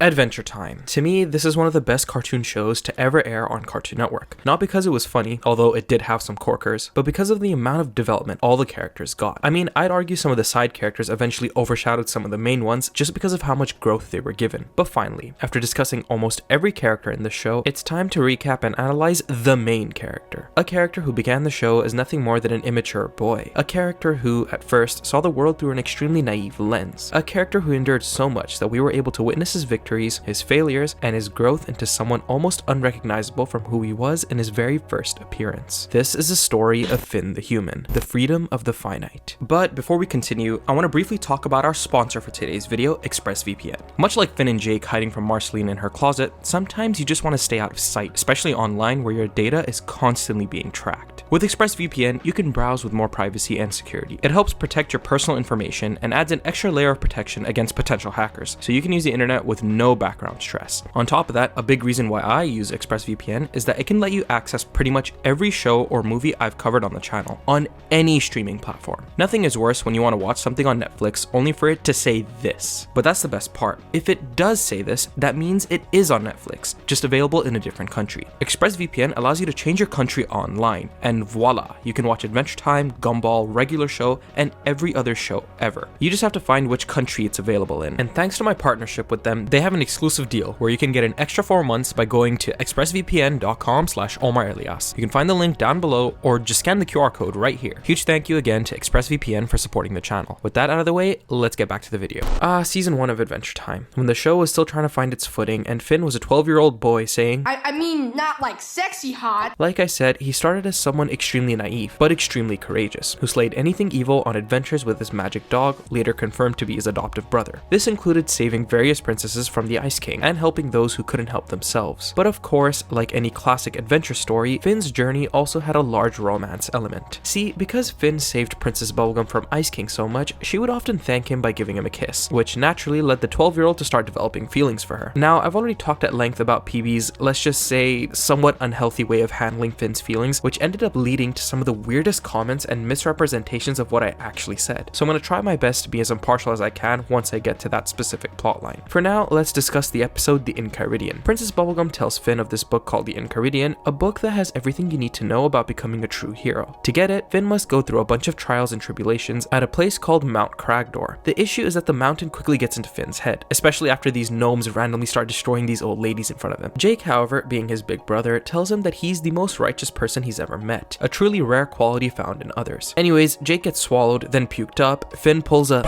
Adventure Time. To me, this is one of the best cartoon shows to ever air on Cartoon Network. Not because it was funny, although it did have some corkers, but because of the amount of development all the characters got. I mean, I'd argue some of the side characters eventually overshadowed some of the main ones just because of how much growth they were given. But finally, after discussing almost every character in the show, it's time to recap and analyze the main character. A character who began the show as nothing more than an immature boy. A character who, at first, saw the world through an extremely naive lens. A character who endured so much that we were able to witness his victories, his failures, and his growth into someone almost unrecognizable from who he was in his very first appearance. This is the story of Finn the Human, the freedom of the finite. But before we continue, I want to briefly talk about our sponsor for today's video, ExpressVPN. Much like Finn and Jake hiding from Marceline in her closet, sometimes you just want to stay out of sight, especially online where your data is constantly being tracked. With ExpressVPN, you can browse with more privacy and security. It helps protect your personal information and adds an extra layer of protection against potential hackers, so you can use the internet with no background stress. On top of that, a big reason why I use ExpressVPN is that it can let you access pretty much every show or movie I've covered on the channel, on any streaming platform. Nothing is worse when you want to watch something on Netflix only for it to say this. But that's the best part. If it does say this, that means it is on Netflix, just available in a different country. ExpressVPN allows you to change your country online, and voila, you can watch Adventure Time, Gumball, Regular Show, and every other show ever. You just have to find which country it's available in. And thanks to my partnership with them, they have an exclusive deal where you can get an extra 4 months by going to expressvpn.com/OmarElias. You can find the link down below or just scan the QR code right here. Huge thank you again to ExpressVPN for supporting the channel. With that out of the way, let's get back to the video. Season 1 of Adventure Time, when the show was still trying to find its footing and Finn was a 12-year-old boy saying, I mean, not like sexy hot. Like I said, he started as someone extremely naive, but extremely courageous, who slayed anything evil on adventures with his magic dog, later confirmed to be his adoptive brother. This included saving various princesses from the Ice King and helping those who couldn't help themselves. But of course, like any classic adventure story, Finn's journey also had a large romance element. See, because Finn saved Princess Bubblegum from Ice King so much, she would often thank him by giving him a kiss, which naturally led the 12-year-old to start developing feelings for her. Now, I've already talked at length about PB's, let's just say, somewhat unhealthy way of handling Finn's feelings, which ended up leading to some of the weirdest comments and misrepresentations of what I actually said. So I'm going to try my best to be as impartial as I can once I get to that specific plotline. For now, let's discuss the episode The Enchiridion. Princess Bubblegum tells Finn of this book called The Enchiridion, a book that has everything you need to know about becoming a true hero. To get it, Finn must go through a bunch of trials and tribulations at a place called Mount Cragdor. The issue is that the mountain quickly gets into Finn's head, especially after these gnomes randomly start destroying these old ladies in front of him. Jake, however, being his big brother, tells him that he's the most righteous person he's ever met, a truly rare quality found in others. Anyways, Jake gets swallowed, then puked up, Finn pulls a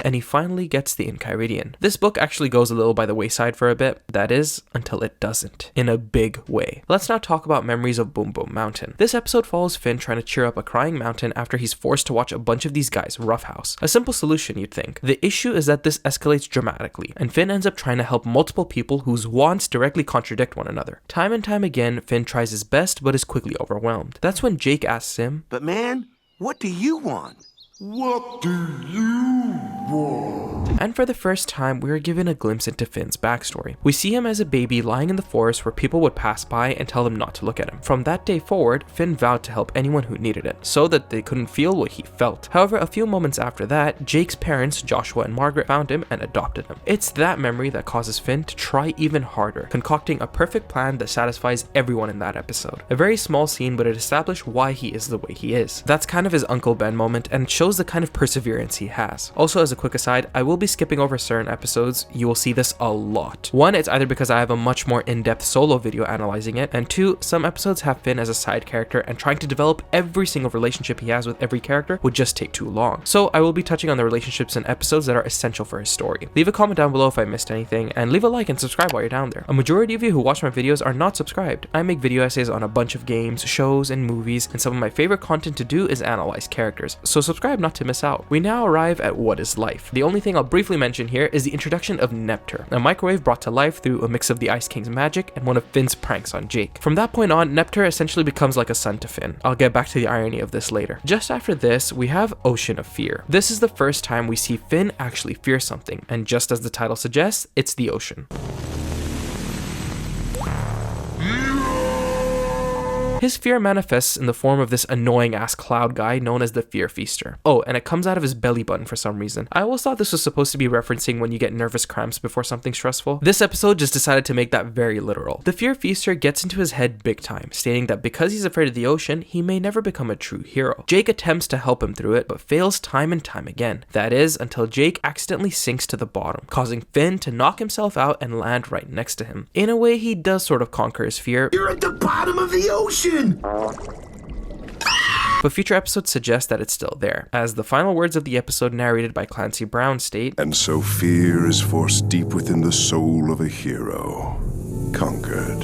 and he finally gets the Enchiridion. This book actually goes a little by the wayside for a bit, that is, until it doesn't, in a big way. Let's now talk about memories of Boom Boom Mountain. This episode follows Finn trying to cheer up a crying mountain after he's forced to watch a bunch of these guys roughhouse. A simple solution, you'd think. The issue is that this escalates dramatically, and Finn ends up trying to help multiple people whose wants directly contradict one another. Time and time again, Finn tries his best but is quickly overwhelmed. That's when Jake asks him, "But man, what do you want?" What do you want? And for the first time, we are given a glimpse into Finn's backstory. We see him as a baby lying in the forest where people would pass by and tell him not to look at him. From that day forward, Finn vowed to help anyone who needed it, so that they couldn't feel what he felt. However, a few moments after that, Jake's parents, Joshua and Margaret, found him and adopted him. It's that memory that causes Finn to try even harder, concocting a perfect plan that satisfies everyone in that episode. A very small scene, but it established why he is the way he is. That's kind of his Uncle Ben moment, and shows the kind of perseverance he has. Also, as a quick aside, I will be skipping over certain episodes. You will see this a lot. One, it's either because I have a much more in-depth solo video analyzing it, and two, some episodes have Finn as a side character, and trying to develop every single relationship he has with every character would just take too long. So I will be touching on the relationships and episodes that are essential for his story. Leave a comment down below if I missed anything, and leave a like and subscribe while you're down there. A majority of you who watch my videos are not subscribed. I make video essays on a bunch of games, shows, and movies, and some of my favorite content to do is analyze characters, so subscribe not to miss out. We now arrive at what is life. The only thing I'll briefly mention here is the introduction of Nepter, a microwave brought to life through a mix of the Ice King's magic and one of Finn's pranks on Jake. From that point on, Nepter essentially becomes like a son to Finn. I'll get back to the irony of this later. Just after this, we have Ocean of Fear. This is the first time we see Finn actually fear something, and just as the title suggests, it's the ocean. His fear manifests in the form of this annoying ass cloud guy known as the Fear Feaster. Oh, and it comes out of his belly button for some reason. I always thought this was supposed to be referencing when you get nervous cramps before something stressful. This episode just decided to make that very literal. The Fear Feaster gets into his head big time, stating that because he's afraid of the ocean, he may never become a true hero. Jake attempts to help him through it, but fails time and time again. That is, until Jake accidentally sinks to the bottom, causing Finn to knock himself out and land right next to him. In a way, he does sort of conquer his fear. You're at the bottom of the ocean! But future episodes suggest that it's still there, as the final words of the episode narrated by Clancy Brown state, And so fear is forced deep within the soul of a hero. Conquered,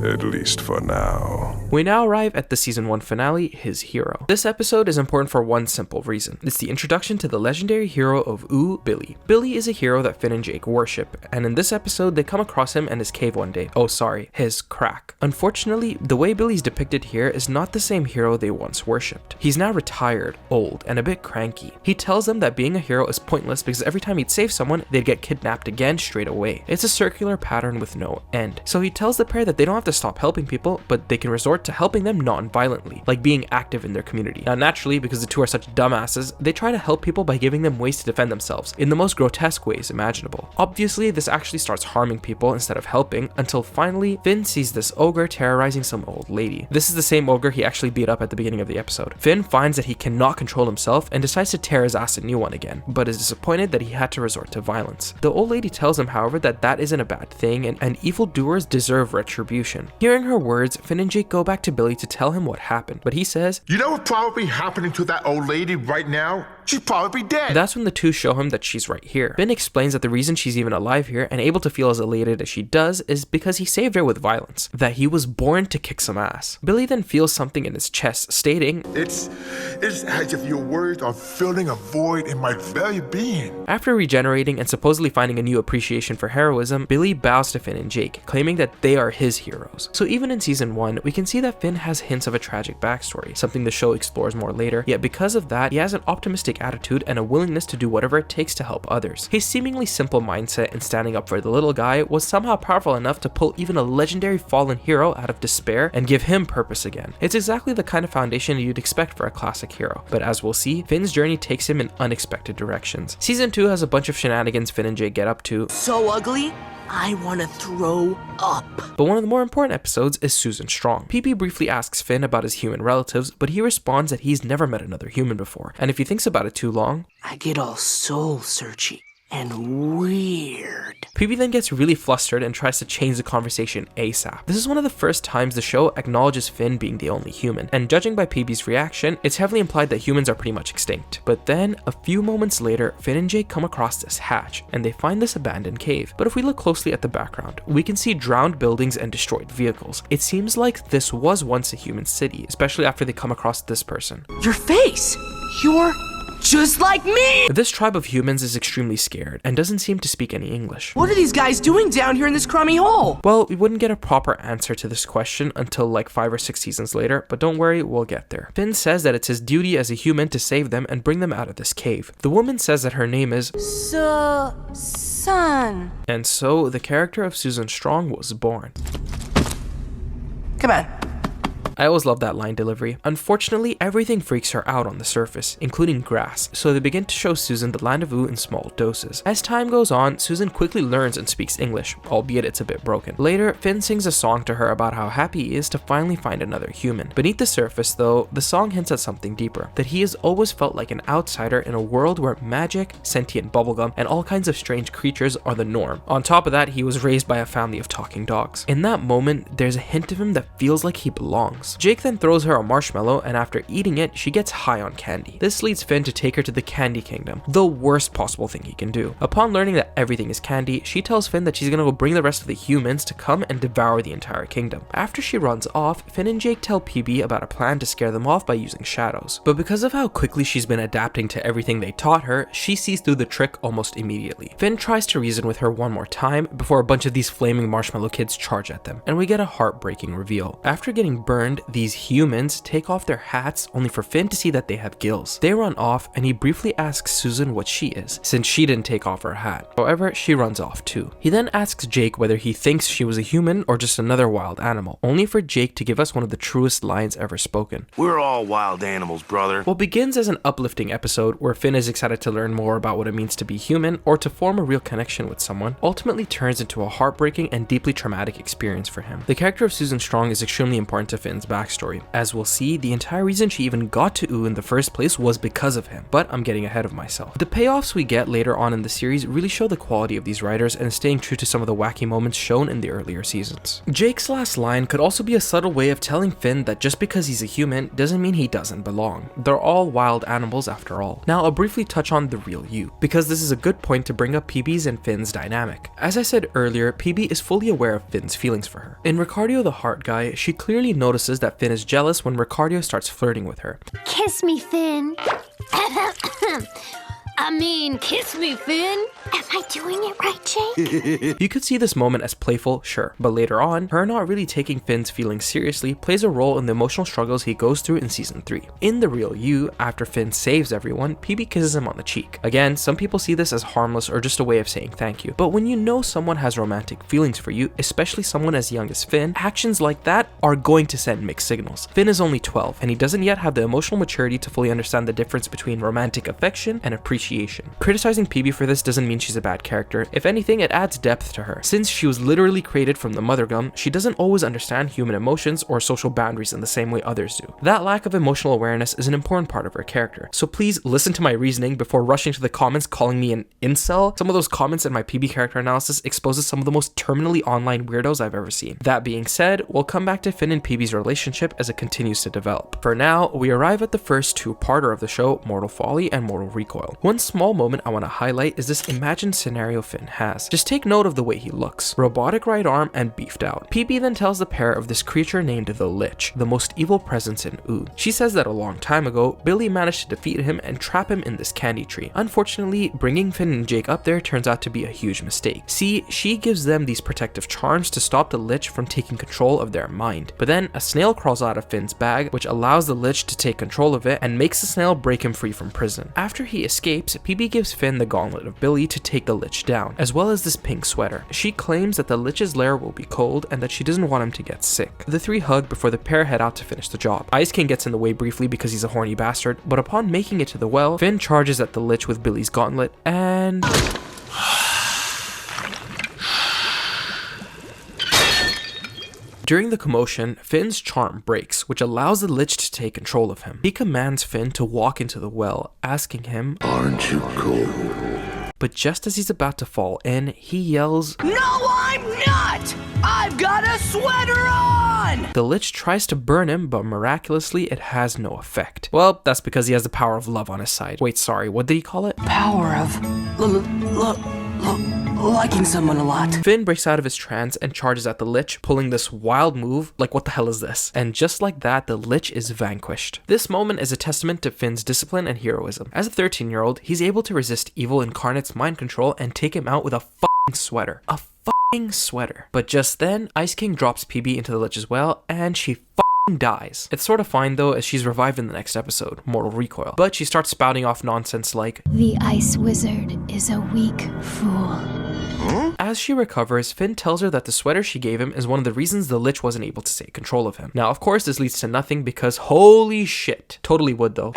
at least for now. We now arrive at the season 1 finale, His Hero. This episode is important for one simple reason. It's the introduction to the legendary hero of Ooh, Billy. Billy is a hero that Finn and Jake worship, and in this episode they come across him in his cave one day. Oh sorry, his crack. Unfortunately, the way Billy's depicted here is not the same hero they once worshipped. He's now retired, old, and a bit cranky. He tells them that being a hero is pointless because every time he'd save someone, they'd get kidnapped again straight away. It's a circular pattern with no end. So he tells the pair that they don't have to stop helping people, but they can resort to helping them non-violently, like being active in their community. Now naturally, because the two are such dumbasses, they try to help people by giving them ways to defend themselves, in the most grotesque ways imaginable. Obviously, this actually starts harming people instead of helping, until finally, Finn sees this ogre terrorizing some old lady. This is the same ogre he actually beat up at the beginning of the episode. Finn finds that he cannot control himself and decides to tear his ass a new one again, but is disappointed that he had to resort to violence. The old lady tells him, however, that that isn't a bad thing, and evildoers deserve retribution. Hearing her words, Finn and Jake go back to Billy to tell him what happened, but he says, You know what's probably happening to that old lady right now? She'd probably be dead. That's when the two show him that she's right here. Finn explains that the reason she's even alive here and able to feel as elated as she does is because he saved her with violence, that he was born to kick some ass. Billy then feels something in his chest, stating, It's as if your words are filling a void in my very being. After regenerating and supposedly finding a new appreciation for heroism, Billy bows to Finn and Jake, claiming that they are his heroes. So even in season 1, we can see that Finn has hints of a tragic backstory, something the show explores more later, yet because of that, he has an optimistic attitude and a willingness to do whatever it takes to help others. His seemingly simple mindset in standing up for the little guy was somehow powerful enough to pull even a legendary fallen hero out of despair and give him purpose again. It's exactly the kind of foundation you'd expect for a classic hero, but as we'll see, Finn's journey takes him in unexpected directions. Season 2 has a bunch of shenanigans Finn and Jake get up to. So ugly, I want to throw up. But one of the more important episodes is Susan Strong. PP briefly asks Finn about his human relatives, but he responds that he's never met another human before, and if he thinks about it too long, I get all soul searchy and weird. PP then gets really flustered and tries to change the conversation ASAP. This is one of the first times the show acknowledges Finn being the only human, and judging by PB's reaction, it's heavily implied that humans are pretty much extinct. But then, a few moments later, Finn and Jake come across this hatch, and they find this abandoned cave. But if we look closely at the background, we can see drowned buildings and destroyed vehicles. It seems like this was once a human city, especially after they come across this person. Your face! You're just like me! This tribe of humans is extremely scared and doesn't seem to speak any English. What are these guys doing down here in this crummy hole? Well, we wouldn't get a proper answer to this question until like 5 or 6 seasons later, but don't worry, we'll get there. Finn says that it's his duty as a human to save them and bring them out of this cave. The woman says that her name is Son. And so the character of Susan Strong was born. Come on. I always love that line delivery. Unfortunately, everything freaks her out on the surface, including grass, so they begin to show Susan the land of Ooh in small doses. As time goes on, Susan quickly learns and speaks English, albeit it's a bit broken. Later, Finn sings a song to her about how happy he is to finally find another human. Beneath the surface, though, the song hints at something deeper, that he has always felt like an outsider in a world where magic, sentient bubblegum, and all kinds of strange creatures are the norm. On top of that, he was raised by a family of talking dogs. In that moment, there's a hint of him that feels like he belongs. Jake then throws her a marshmallow, and after eating it, she gets high on candy. This leads Finn to take her to the Candy Kingdom, the worst possible thing he can do. Upon learning that everything is candy, she tells Finn that she's gonna go bring the rest of the humans to come and devour the entire kingdom. After she runs off, Finn and Jake tell PB about a plan to scare them off by using shadows. But because of how quickly she's been adapting to everything they taught her, she sees through the trick almost immediately. Finn tries to reason with her one more time before a bunch of these flaming marshmallow kids charge at them, and we get a heartbreaking reveal. After getting burned, around, these humans take off their hats only for Finn to see that they have gills. They run off and he briefly asks Susan what she is, since she didn't take off her hat. However, she runs off too. He then asks Jake whether he thinks she was a human or just another wild animal, only for Jake to give us one of the truest lines ever spoken. We're all wild animals, brother. What begins as an uplifting episode where Finn is excited to learn more about what it means to be human or to form a real connection with someone, ultimately turns into a heartbreaking and deeply traumatic experience for him. The character of Susan Strong is extremely important to Finn's backstory. As we'll see, the entire reason she even got to Ooo in the first place was because of him, but I'm getting ahead of myself. The payoffs we get later on in the series really show the quality of these writers and staying true to some of the wacky moments shown in the earlier seasons. Jake's last line could also be a subtle way of telling Finn that just because he's a human doesn't mean he doesn't belong. They're all wild animals after all. Now I'll briefly touch on the real you, because this is a good point to bring up PB's and Finn's dynamic. As I said earlier, PB is fully aware of Finn's feelings for her. In Ricardio the Heart Guy, she clearly notices that Finn is jealous when Ricardio starts flirting with her. Kiss me, Finn. Kiss me, Finn. Am I doing it right, Jake? You could see this moment as playful, sure, but later on, her not really taking Finn's feelings seriously plays a role in the emotional struggles he goes through in season 3. In the real you, after Finn saves everyone, PB kisses him on the cheek. Again, some people see this as harmless or just a way of saying thank you, but when you know someone has romantic feelings for you, especially someone as young as Finn, actions like that are going to send mixed signals. Finn is only 12, and he doesn't yet have the emotional maturity to fully understand the difference between romantic affection and appreciation. Criticizing PB for this doesn't mean she's a bad character. If anything, it adds depth to her. Since she was literally created from the mother gum, she doesn't always understand human emotions or social boundaries in the same way others do. That lack of emotional awareness is an important part of her character. So please listen to my reasoning before rushing to the comments calling me an incel. Some of those comments in my PB character analysis exposes some of the most terminally online weirdos I've ever seen. That being said, we'll come back to Finn and PB's relationship as it continues to develop. For now, we arrive at the first two-parter of the show, Mortal Folly and Mortal Recoil. One small moment I want to highlight is this imagined scenario Finn has. Just take note of the way he looks. Robotic right arm and beefed out. PB then tells the pair of this creature named the Lich, the most evil presence in Ooo. She says that a long time ago, Billy managed to defeat him and trap him in this candy tree. Unfortunately, bringing Finn and Jake up there turns out to be a huge mistake. See, she gives them these protective charms to stop the Lich from taking control of their mind. But then a snail crawls out of Finn's bag, which allows the Lich to take control of it and makes the snail break him free from prison. After he escapes, PB gives Finn the gauntlet of Billy to take the Lich down, as well as this pink sweater. She claims that the Lich's lair will be cold and that she doesn't want him to get sick. The three hug before the pair head out to finish the job. Ice King gets in the way briefly because he's a horny bastard, but upon making it to the well, Finn charges at the Lich with Billy's gauntlet and... During the commotion, Finn's charm breaks, which allows the Lich to take control of him. He commands Finn to walk into the well, asking him, Aren't you cold? But just as he's about to fall in, he yells, No, I'm not! I've got a sweater on! The Lich tries to burn him, but miraculously it has no effect. Well, that's because he has the power of love on his side. Wait, sorry, what did he call it? Power of liking someone a lot. Finn breaks out of his trance and charges at the Lich, pulling this wild move like what the hell is this? And just like that, the Lich is vanquished. This moment is a testament to Finn's discipline and heroism. As a 13-year-old, he's able to resist evil incarnate's mind control and take him out with a fucking sweater. A fucking sweater. But just then, Ice King drops PB into the Lich's well and she dies. It's sort of fine though, as she's revived in the next episode, Mortal Recoil, but she starts spouting off nonsense like, The Ice Wizard is a weak fool. As she recovers, Finn tells her that the sweater she gave him is one of the reasons the Lich wasn't able to take control of him. Now, of course, this leads to nothing because holy shit. Totally would though.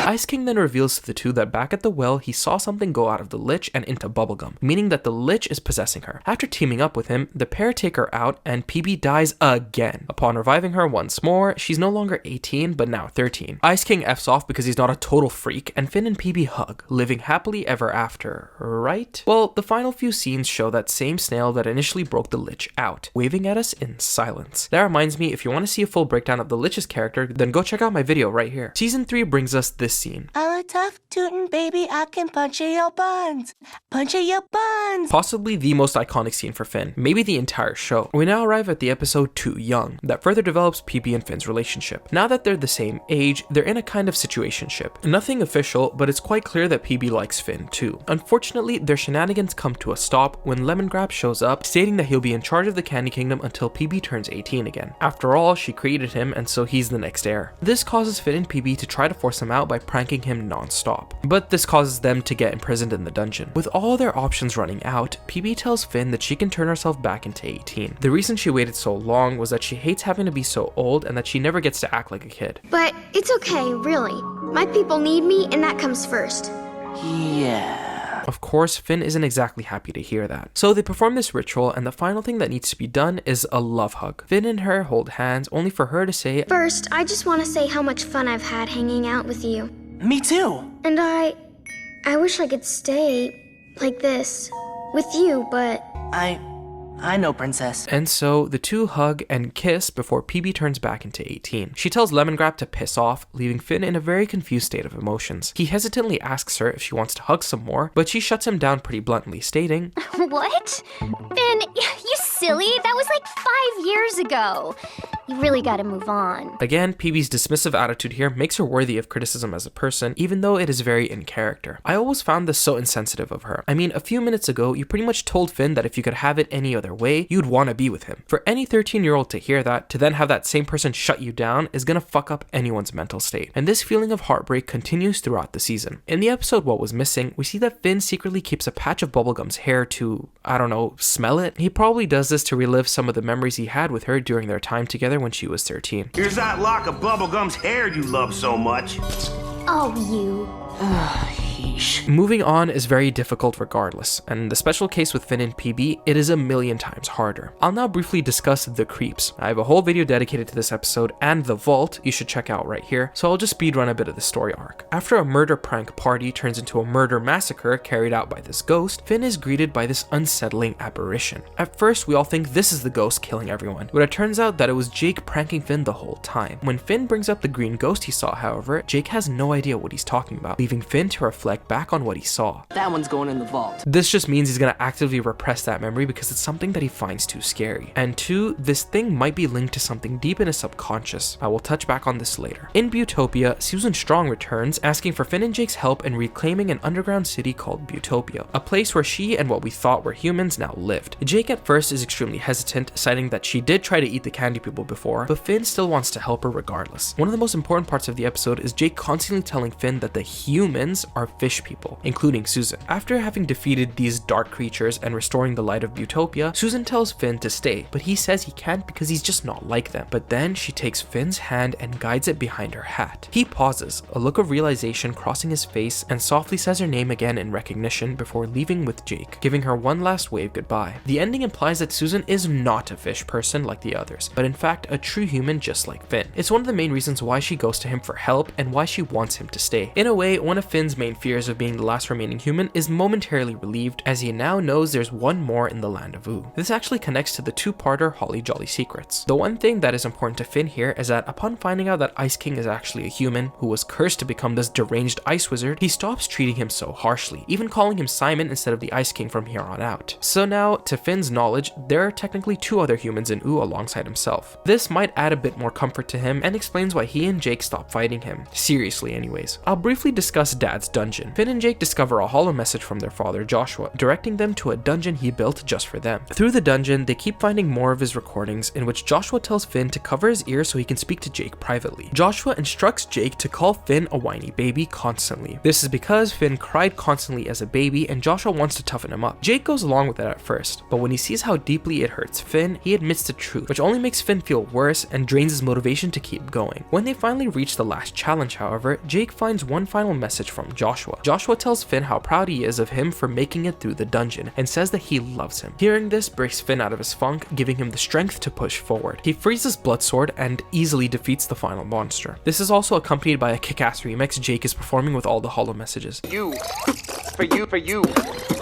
Ice King then reveals to the two that back at the well, he saw something go out of the Lich and into bubblegum, meaning that the Lich is possessing her. After teaming up with him, the pair take her out and PB dies again. Upon reviving her once more, she's no longer 18, but now 13. Ice King F's off because he's not a total freak, and Finn and PB hug, living happily ever after, right? Well, the final few scenes show that same snail that initially broke the Lich out, waving at us in silence. That reminds me, if you want to see a full breakdown of the Lich's character, then go check out my video right here. Season 3 brings us just this scene. I'm a tough tootin' baby, I can punch in your buns. Punch in your buns. Possibly the most iconic scene for Finn, maybe the entire show. We now arrive at the episode Too Young, that further develops PB and Finn's relationship. Now that they're the same age, they're in a kind of situationship. Nothing official, but it's quite clear that PB likes Finn too. Unfortunately, their shenanigans come to a stop when Lemongrab shows up, stating that he'll be in charge of the Candy Kingdom until PB turns 18 again. After all, she created him, and so he's the next heir. This causes Finn and PB to try to force him out by pranking him non-stop. But this causes them to get imprisoned in the dungeon. With all their options running out, PB tells Finn that she can turn herself back into 18. The reason she waited so long was that she hates having to be so old and that she never gets to act like a kid. But it's okay, really. My people need me, and that comes first. Yeah. Of course, Finn isn't exactly happy to hear that. So they perform this ritual, and the final thing that needs to be done is a love hug. Finn and her hold hands, only for her to say, First, I just want to say how much fun I've had hanging out with you. Me too. And I wish I could stay like this with you, but I know, Princess. and so the two hug and kiss before PB turns back into 18. She tells Lemongrab to piss off, leaving Finn in a very confused state of emotions. He hesitantly asks her if she wants to hug some more, but she shuts him down pretty bluntly, stating, What? Finn, you silly. That was like 5 years ago. You really gotta move on. Again, PB's dismissive attitude here makes her worthy of criticism as a person, even though it is very in character. I always found this so insensitive of her. I mean, a few minutes ago, you pretty much told Finn that if you could have it any other way, you'd want to be with him. For any 13-year-old to hear that, to then have that same person shut you down, is gonna fuck up anyone's mental state. And this feeling of heartbreak continues throughout the season. In the episode What Was Missing, we see that Finn secretly keeps a patch of Bubblegum's hair to, I don't know, smell it? He probably does this to relive some of the memories he had with her during their time together when she was 13. Here's that lock of Bubblegum's hair you love so much. Oh, you. Moving on is very difficult regardless, and in the special case with Finn and PB, it is a million times harder. I'll now briefly discuss the creeps. I have a whole video dedicated to this episode and the vault you should check out right here, so I'll just speedrun a bit of the story arc. After a murder prank party turns into a murder massacre carried out by this ghost, Finn is greeted by this unsettling apparition. At first, we all think this is the ghost killing everyone, but it turns out that it was Jake pranking Finn the whole time. When Finn brings up the green ghost he saw, however, Jake has no idea what he's talking about, leaving Finn to reflect back on what he saw. That one's going in the vault. This just means he's gonna actively repress that memory because it's something that he finds too scary. And two, this thing might be linked to something deep in his subconscious. I will touch back on this later. In Buttopia, Susan Strong returns, asking for Finn and Jake's help in reclaiming an underground city called Buttopia, a place where she and what we thought were humans now lived. Jake at first is extremely hesitant, citing that she did try to eat the candy people before, but Finn still wants to help her regardless. One of the most important parts of the episode is Jake constantly telling Finn that the humans are fish people, including Susan. After having defeated these dark creatures and restoring the light of Buttopia, Susan tells Finn to stay, but he says he can't because he's just not like them. But then she takes Finn's hand and guides it behind her hat. He pauses, a look of realization crossing his face, and softly says her name again in recognition before leaving with Jake, giving her one last wave goodbye. The ending implies that Susan is not a fish person like the others, but in fact a true human just like Finn. It's one of the main reasons why she goes to him for help and why she wants him to stay. In a way, one of Finn's main fears of being the last remaining human is momentarily relieved as he now knows there's one more in the land of Ooh. This actually connects to the two-parter Holly Jolly Secrets. The one thing that is important to Finn here is that upon finding out that Ice King is actually a human who was cursed to become this deranged ice wizard, he stops treating him so harshly, even calling him Simon instead of the Ice King from here on out. So now, to Finn's knowledge, there are technically two other humans in Ooh alongside himself. This might add a bit more comfort to him and explains why he and Jake stop fighting him. Seriously anyways. I'll briefly discuss Dad's dungeon. Finn and Jake discover a hollow message from their father Joshua, directing them to a dungeon he built just for them. Through the dungeon, they keep finding more of his recordings in which Joshua tells Finn to cover his ears so he can speak to Jake privately. Joshua instructs Jake to call Finn a whiny baby constantly. This is because Finn cried constantly as a baby and Joshua wants to toughen him up. Jake goes along with it at first, but when he sees how deeply it hurts Finn, he admits the truth, which only makes Finn feel worse and drains his motivation to keep going. When they finally reach the last challenge, however, Jake finds one final message from Joshua. Joshua tells Finn how proud he is of him for making it through the dungeon and says that he loves him. Hearing this breaks Finn out of his funk, giving him the strength to push forward. He frees his blood sword and easily defeats the final monster. This is also accompanied by a kick-ass remix Jake is performing with all the hollow messages. You. For you.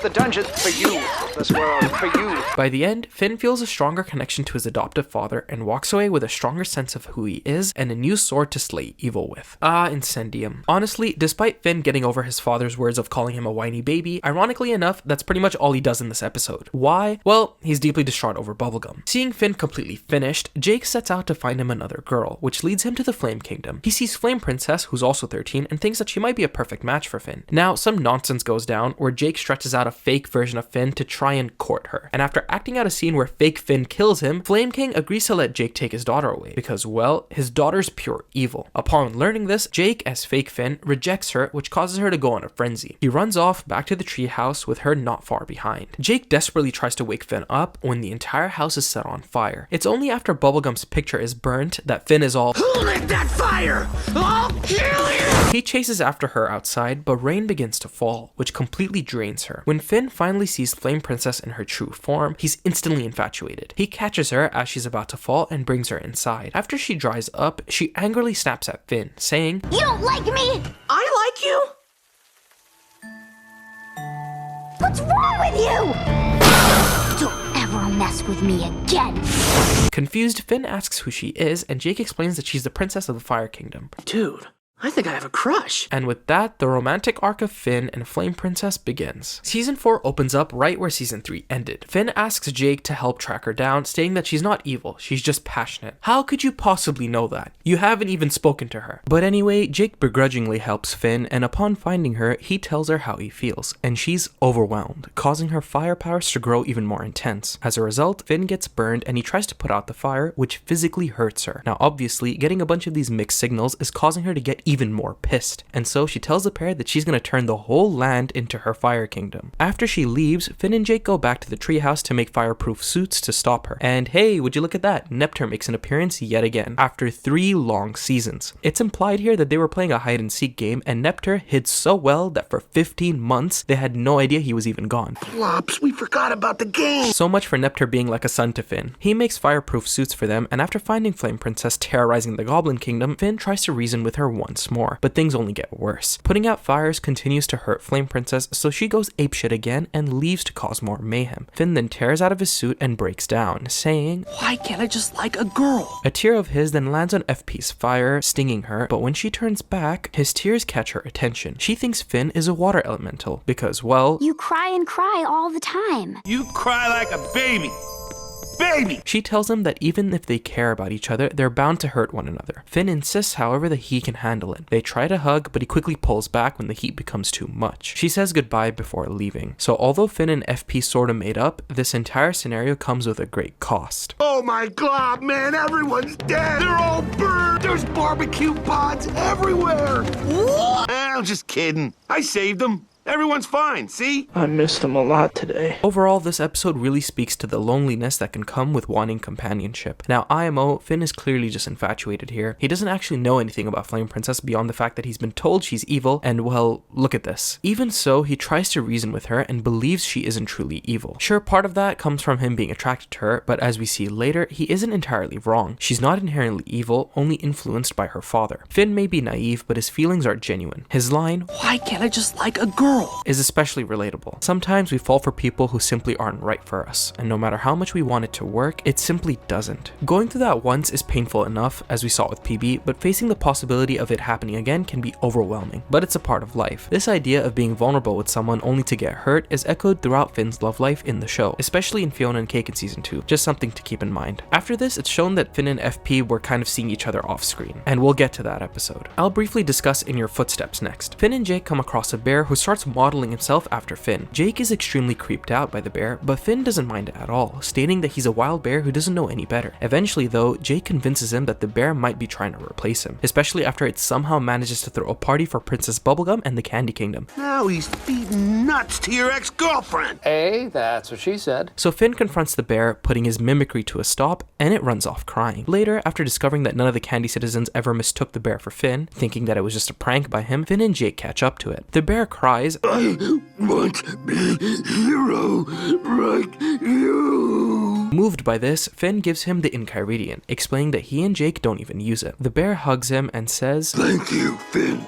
The dungeon for you. This world for you. By the end, Finn feels a stronger connection to his adoptive father and walks away with a stronger sense of who he is and a new sword to slay evil with. Ah, Incendium. Honestly, despite Finn getting over his father's words of calling him a whiny baby, ironically enough, that's pretty much all he does in this episode. Why? Well, he's deeply distraught over Bubblegum. Seeing Finn completely finished, Jake sets out to find him another girl, which leads him to the Flame Kingdom. He sees Flame Princess, who's also 13, and thinks that she might be a perfect match for Finn. Now, some nonsense goes down where Jake stretches out a fake version of Finn to try and court her. And after acting out a scene where fake Finn kills him, Flame King agrees to let Jake take his daughter away because, well, his daughter's pure evil. Upon learning this, Jake, as fake Finn, rejects her, which causes her to go on a frenzy. He runs off back to the treehouse with her not far behind. Jake desperately tries to wake Finn up when the entire house is set on fire. It's only after Bubblegum's picture is burnt that Finn is all, Who lit that fire? I'll kill you! He chases after her outside, but rain begins to fall, which completely drains her. When Finn finally sees Flame Princess in her true form, he's instantly infatuated. He catches her as she's about to fall and brings her inside. After she dries up, she angrily snaps at Finn, saying, You don't like me? I like you? What's wrong with you? Don't ever mess with me again. Confused, Finn asks who she is, and Jake explains that she's the princess of the Fire Kingdom. Dude, I think I have a crush. And with that, the romantic arc of Finn and Flame Princess begins. Season 4 opens up right where Season 3 ended. Finn asks Jake to help track her down, stating that she's not evil, she's just passionate. How could you possibly know that? You haven't even spoken to her. But anyway, Jake begrudgingly helps Finn, and upon finding her, he tells her how he feels, and she's overwhelmed, causing her fire powers to grow even more intense. As a result, Finn gets burned and he tries to put out the fire, which physically hurts her. Now obviously, getting a bunch of these mixed signals is causing her to get even more pissed, and so she tells the pair that she's gonna turn the whole land into her Fire Kingdom. After she leaves, Finn and Jake go back to the treehouse to make fireproof suits to stop her. And hey, would you look at that, Neptune makes an appearance yet again, after 3 long seasons. It's implied here that they were playing a hide and seek game, and Neptune hid so well that for 15 months, they had no idea he was even gone. Flops, we forgot about the game. So much for Neptune being like a son to Finn. He makes fireproof suits for them, and after finding Flame Princess terrorizing the Goblin Kingdom, Finn tries to reason with her once more. But things only get worse. Putting out fires continues to hurt Flame Princess, so she goes apeshit again and leaves to cause more mayhem. Finn then tears out of his suit and breaks down, saying, Why can't I just like a girl? A tear of his then lands on FP's fire, stinging her, but when she turns back, his tears catch her attention. She thinks Finn is a water elemental because, well, You cry and cry all the time. You cry like a baby. Baby! She tells him that even if they care about each other, they're bound to hurt one another. Finn insists, however, that he can handle it. They try to hug, but he quickly pulls back when the heat becomes too much. She says goodbye before leaving. So although Finn and FP sorta made up, this entire scenario comes with a great cost. Oh my god, man, everyone's dead! They're all burned! There's barbecue pods everywhere! What? I'm just kidding. I saved them. Everyone's fine, see? I missed them a lot today. Overall, this episode really speaks to the loneliness that can come with wanting companionship. Now, IMO, Finn is clearly just infatuated here. He doesn't actually know anything about Flame Princess beyond the fact that he's been told she's evil, and well, look at this. Even so, he tries to reason with her and believes she isn't truly evil. Sure, part of that comes from him being attracted to her, but as we see later, he isn't entirely wrong. She's not inherently evil, only influenced by her father. Finn may be naive, but his feelings are genuine. His line, Why can't I just like a girl? is especially relatable. Sometimes we fall for people who simply aren't right for us, and no matter how much we want it to work, it simply doesn't. Going through that once is painful enough, as we saw with PB, but facing the possibility of it happening again can be overwhelming, but it's a part of life. This idea of being vulnerable with someone only to get hurt is echoed throughout Finn's love life in the show, especially in Fiona and Cake in Season 2, just something to keep in mind. After this, it's shown that Finn and FP were kind of seeing each other off screen, and we'll get to that episode. I'll briefly discuss In Your Footsteps next. Finn and Jake come across a bear who starts modeling himself after Finn. Jake is extremely creeped out by the bear, but Finn doesn't mind it at all, stating that he's a wild bear who doesn't know any better. Eventually though, Jake convinces him that the bear might be trying to replace him, especially after it somehow manages to throw a party for Princess Bubblegum and the Candy Kingdom. Now he's feeding nuts to your ex-girlfriend. Hey, that's what she said. So Finn confronts the bear, putting his mimicry to a stop, and it runs off crying. Later, after discovering that none of the Candy citizens ever mistook the bear for Finn, thinking that it was just a prank by him, Finn and Jake catch up to it. The bear cries, I want to be a hero like you. Moved by this, Finn gives him the Enchiridion, explaining that he and Jake don't even use it. The bear hugs him and says, Thank you, Finn.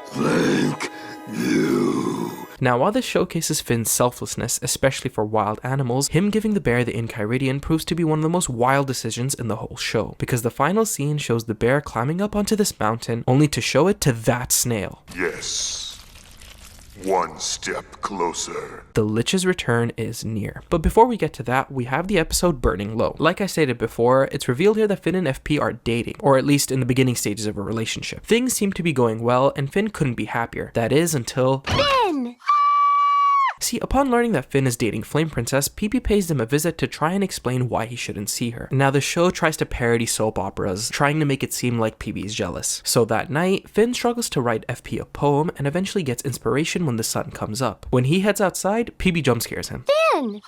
Thank you. Now, while this showcases Finn's selflessness, especially for wild animals, him giving the bear the Enchiridion proves to be one of the most wild decisions in the whole show, because the final scene shows the bear climbing up onto this mountain, only to show it to that snail. Yes. One step closer. The Lich's return is near. But before we get to that, we have the episode Burning Low. Like I stated before, it's revealed here that Finn and FP are dating, or at least in the beginning stages of a relationship. Things seem to be going well, and Finn couldn't be happier. That is until... Finn! See, upon learning that Finn is dating Flame Princess, PB pays him a visit to try and explain why he shouldn't see her. Now the show tries to parody soap operas, trying to make it seem like PB is jealous. So that night, Finn struggles to write FP a poem and eventually gets inspiration when the sun comes up. When he heads outside, PB jump scares him. Finn!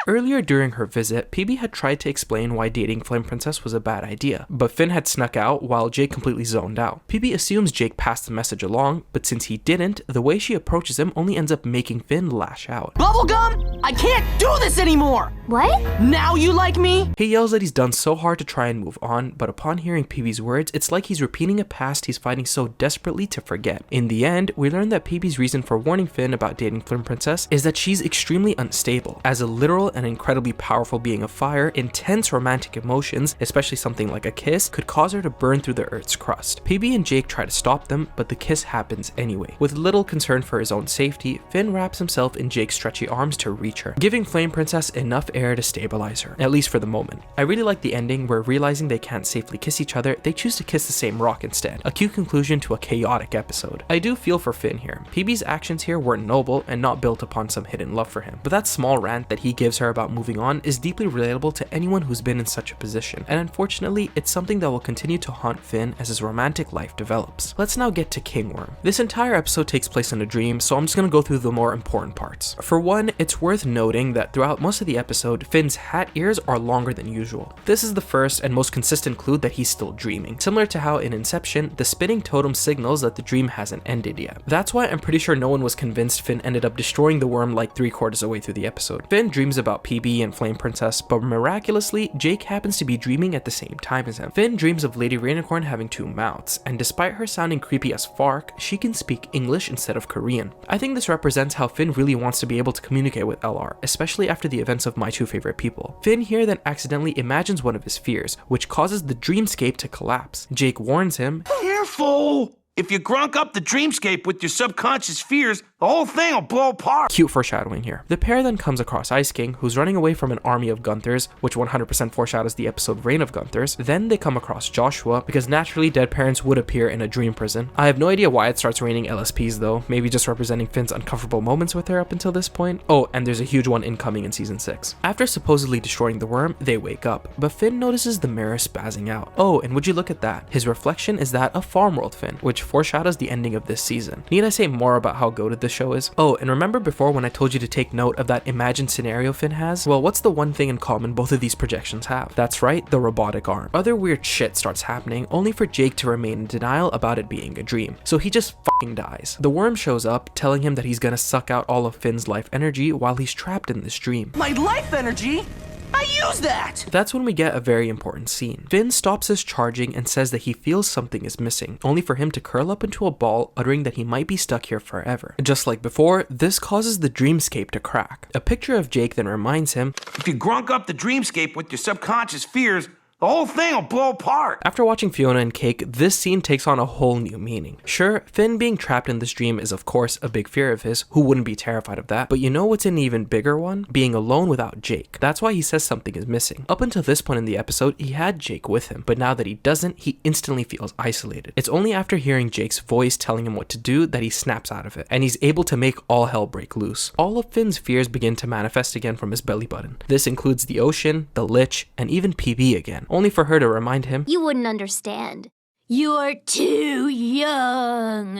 Earlier during her visit, PB had tried to explain why dating Flame Princess was a bad idea, but Finn had snuck out while Jake completely zoned out. PB assumes Jake passed the message along, but since he didn't, the way she approaches him only ends up making Finn lash out. Bubblegum, I can't do this anymore! What? Now you like me? He yells that he's done so hard to try and move on, but upon hearing PB's words, it's like he's repeating a past he's fighting so desperately to forget. In the end, we learn that PB's reason for warning Finn about dating Flame Princess is that she's extremely unstable. As a literal and incredibly powerful being of fire, intense romantic emotions, especially something like a kiss, could cause her to burn through the Earth's crust. PB and Jake try to stop them, but the kiss happens anyway. With little concern for his own safety, Finn wraps himself in Jake's stretchy arms to reach her, giving Flame Princess enough air to stabilize her, at least for the moment. I really like the ending where, realizing they can't safely kiss each other, they choose to kiss the same rock instead. A cute conclusion to a chaotic episode. I do feel for Finn here. PB's actions here weren't noble and not built upon some hidden love for him, but that small rant that he gives her about moving on is deeply relatable to anyone who's been in such a position, and unfortunately, it's something that will continue to haunt Finn as his romantic life develops. Let's now get to Kingworm. This entire episode takes place in a dream, so I'm just gonna go through the more important parts. For one, it's worth noting that throughout most of the episode, Finn's hat ears are longer than usual. This is the first and most consistent clue that he's still dreaming, similar to how in Inception, the spinning totem signals that the dream hasn't ended yet. That's why I'm pretty sure no one was convinced Finn ended up destroying the worm like 3/4 of the way through the episode. Finn dreams about PB and Flame Princess, but miraculously, Jake happens to be dreaming at the same time as him. Finn dreams of Lady Rainicorn having 2 mouths, and despite her sounding creepy as fark, she can speak English instead of Korean. I think this represents how Finn really wants to be able to communicate with LR, especially after the events of My Two Favorite People. Finn here then accidentally imagines one of his fears, which causes the dreamscape to collapse. Jake warns him, Careful! If you grunk up the dreamscape with your subconscious fears, the whole thing will blow apart. cute foreshadowing here. The pair then comes across Ice King, who's running away from an army of Gunthers, which 100% foreshadows the episode Reign of Gunthers. Then they come across Joshua, because naturally dead parents would appear in a dream prison. I have no idea why it starts raining LSPs though, maybe just representing Finn's uncomfortable moments with her up until this point. Oh, and there's a huge one incoming in season 6. After supposedly destroying the worm, they wake up, but Finn notices the mirror spazzing out. Oh, and would you look at that? His reflection is that of Farm World Finn, which foreshadows the ending of this season. Need I say more about how goated this show is? Oh, and remember before when I told you to take note of that imagined scenario Finn has? Well, what's the one thing in common both of these projections have? That's right, the robotic arm. Other weird shit starts happening, only for Jake to remain in denial about it being a dream. So he just fucking dies. The worm shows up, telling him that he's gonna suck out all of Finn's life energy while he's trapped in this dream. My life energy? I use that! That's when we get a very important scene. Finn stops his charging and says that he feels something is missing, only for him to curl up into a ball, uttering that he might be stuck here forever. Just like before, this causes the dreamscape to crack. A picture of Jake then reminds him, If you grunk up the dreamscape with your subconscious fears, The whole thing will blow apart. After watching Fiona and Cake, this scene takes on a whole new meaning. Sure, Finn being trapped in this dream is of course a big fear of his, who wouldn't be terrified of that, but you know what's an even bigger one? Being alone without Jake. That's why he says something is missing. Up until this point in the episode, he had Jake with him, but now that he doesn't, he instantly feels isolated. It's only after hearing Jake's voice telling him what to do that he snaps out of it, and he's able to make all hell break loose. All of Finn's fears begin to manifest again from his belly button. This includes the ocean, the Lich, and even PB again, only for her to remind him, You wouldn't understand. You're too young.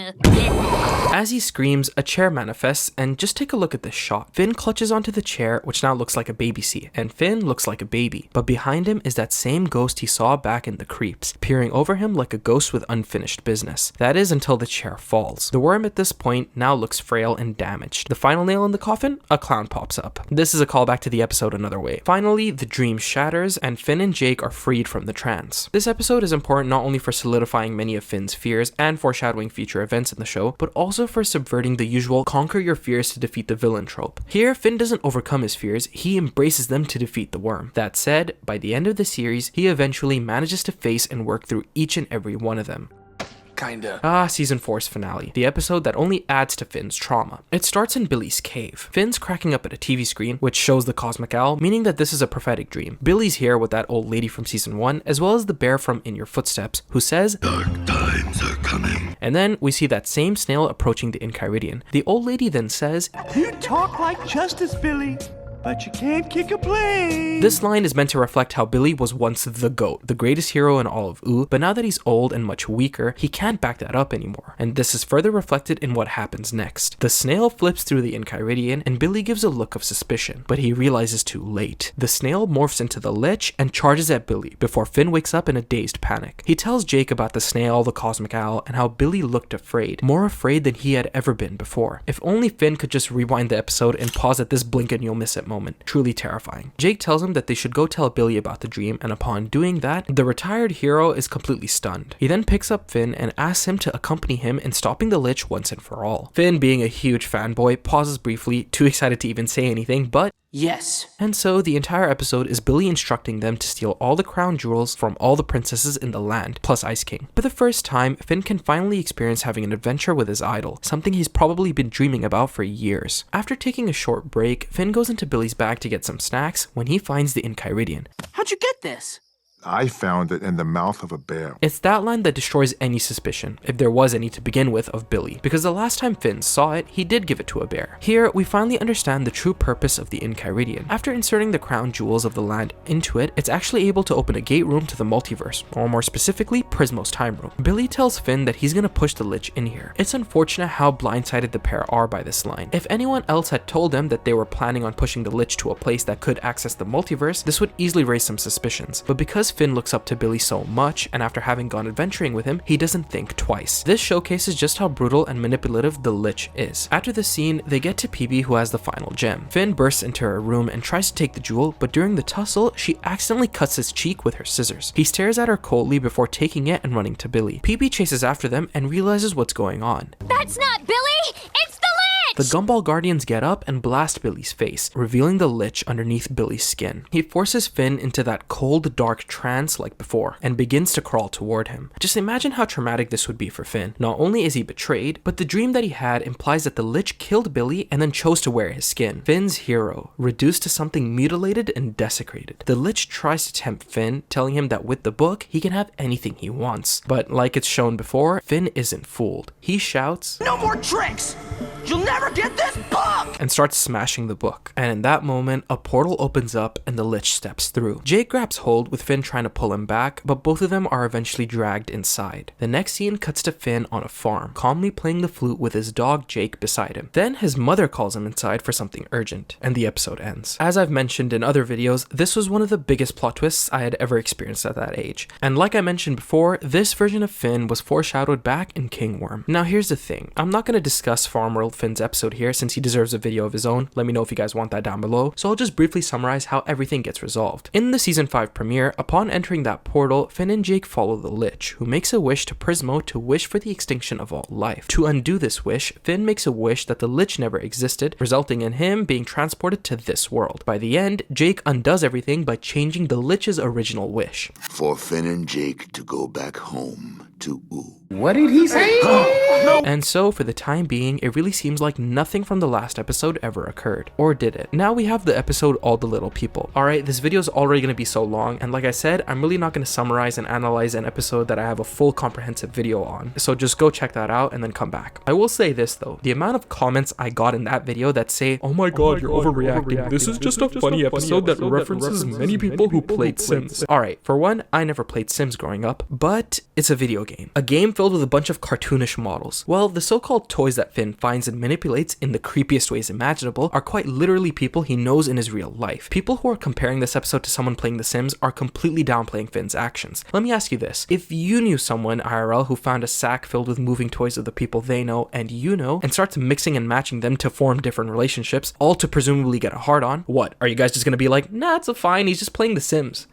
As he screams, a chair manifests, and just take a look at this shot. Finn clutches onto the chair, which now looks like a baby seat, and Finn looks like a baby. But behind him is that same ghost he saw back in the Creeps, peering over him like a ghost with unfinished business. That is until the chair falls. The worm at this point now looks frail and damaged. The final nail in the coffin? A clown pops up. This is a callback to the episode Another Way. Finally, the dream shatters, and Finn and Jake are freed from the trance. This episode is important not only for solidifying many of Finn's fears and foreshadowing future events in the show, but also for subverting the usual conquer your fears to defeat the villain trope. Here, Finn doesn't overcome his fears, he embraces them to defeat the worm. That said, by the end of the series, he eventually manages to face and work through each and every one of them. Kinda. Season 4's finale, the episode that only adds to Finn's trauma. It starts in Billy's cave. Finn's cracking up at a TV screen, which shows the cosmic owl, meaning that this is a prophetic dream. Billy's here with that old lady from season 1, as well as the bear from In Your Footsteps, who says, Dark times are coming. and then we see that same snail approaching the Enchiridion. The old lady then says, You talk like Justice, Billy, but you can't kick a plane. This line is meant to reflect how Billy was once the GOAT, the greatest hero in all of Ooh, but now that he's old and much weaker, he can't back that up anymore. And this is further reflected in what happens next. The snail flips through the Enchiridion, and Billy gives a look of suspicion, but he realizes too late. The snail morphs into the Lich and charges at Billy before Finn wakes up in a dazed panic. He tells Jake about the snail, the cosmic owl, and how Billy looked afraid, more afraid than he had ever been before. If only Finn could just rewind the episode and pause at this blink and you'll miss it moment. Truly terrifying. Jake tells him that they should go tell Billy about the dream, and upon doing that, the retired hero is completely stunned. He then picks up Finn and asks him to accompany him in stopping the Lich once and for all. Finn, being a huge fanboy, pauses briefly, too excited to even say anything, but Yes. and so the entire episode is Billy instructing them to steal all the crown jewels from all the princesses in the land, plus Ice King. For the first time, Finn can finally experience having an adventure with his idol, something he's probably been dreaming about for years. After taking a short break, Finn goes into Billy's bag to get some snacks when he finds the Enchiridion. How'd you get this? I found it in the mouth of a bear. It's that line that destroys any suspicion, if there was any to begin with, of Billy, because the last time Finn saw it, he did give it to a bear. Here, we finally understand the true purpose of the Enchiridion. After inserting the crown jewels of the land into it, it's actually able to open a gate room to the multiverse, or more specifically, Prismo's time room. Billy tells Finn that he's gonna push the Lich in here. It's unfortunate how blindsided the pair are by this line. If anyone else had told them that they were planning on pushing the Lich to a place that could access the multiverse, this would easily raise some suspicions. But because Finn looks up to Billy so much, and after having gone adventuring with him, he doesn't think twice. This showcases just how brutal and manipulative the Lich is. After the scene, they get to PB, who has the final gem. Finn bursts into her room and tries to take the jewel, but during the tussle, she accidentally cuts his cheek with her scissors. He stares at her coldly before taking it and running to Billy. PB chases after them and realizes what's going on. That's not Billy! It's the The Lich! Gumball Guardians get up and blast Billy's face, revealing the Lich underneath Billy's skin. He forces Finn into that cold, dark trance like before, and begins to crawl toward him. Just imagine how traumatic this would be for Finn. Not only is he betrayed, but the dream that he had implies that the Lich killed Billy and then chose to wear his skin. Finn's hero, reduced to something mutilated and desecrated. The Lich tries to tempt Finn, telling him that with the book, he can have anything he wants. But like it's shown before, Finn isn't fooled. He shouts, No more tricks! You'll never get this book! and starts smashing the book. And in that moment, a portal opens up and the Lich steps through. Jake grabs hold, with Finn trying to pull him back, but both of them are eventually dragged inside. The next scene cuts to Finn on a farm, calmly playing the flute with his dog Jake beside him. Then his mother calls him inside for something urgent, and the episode ends. As I've mentioned in other videos, this was one of the biggest plot twists I had ever experienced at that age. And like I mentioned before, this version of Finn was foreshadowed back in King Worm. Now here's the thing, I'm not going to discuss far Farmworld Finn's episode here since he deserves a video of his own. Let me know if you guys want that down below. So I'll just briefly summarize how everything gets resolved. In the season 5 premiere, upon entering that portal, Finn and Jake follow the Lich, who makes a wish to Prismo to wish for the extinction of all life. To undo this wish, Finn makes a wish that the Lich never existed, resulting in him being transported to this world. By the end, Jake undoes everything by changing the Lich's original wish. For Finn and Jake to go back home to Ooh. What did he say? And so, for the time being, it really seems like nothing from the last episode ever occurred. Or did it? Now we have the episode All the Little People. Alright, this video is already going to be so long, and like I said, I'm really not going to summarize and analyze an episode that I have a full comprehensive video on. So just go check that out and then come back. I will say this though, the amount of comments I got in that video that say, "Oh my god, you're overreacting. This is just a funny episode that references many people who played Sims." Alright, for one, I never played Sims growing up, but it's a video game. A game filled with a bunch of cartoonish models. Well, the so-called toys that Finn finds and manipulates in the creepiest ways imaginable are quite literally people he knows in his real life. People who are comparing this episode to someone playing The Sims are completely downplaying Finn's actions. Let me ask you this. If you knew someone IRL who found a sack filled with moving toys of the people they know and you know, and starts mixing and matching them to form different relationships, all to presumably get a hard-on, what? Are you guys just gonna be like, nah, it's fine, he's just playing The Sims?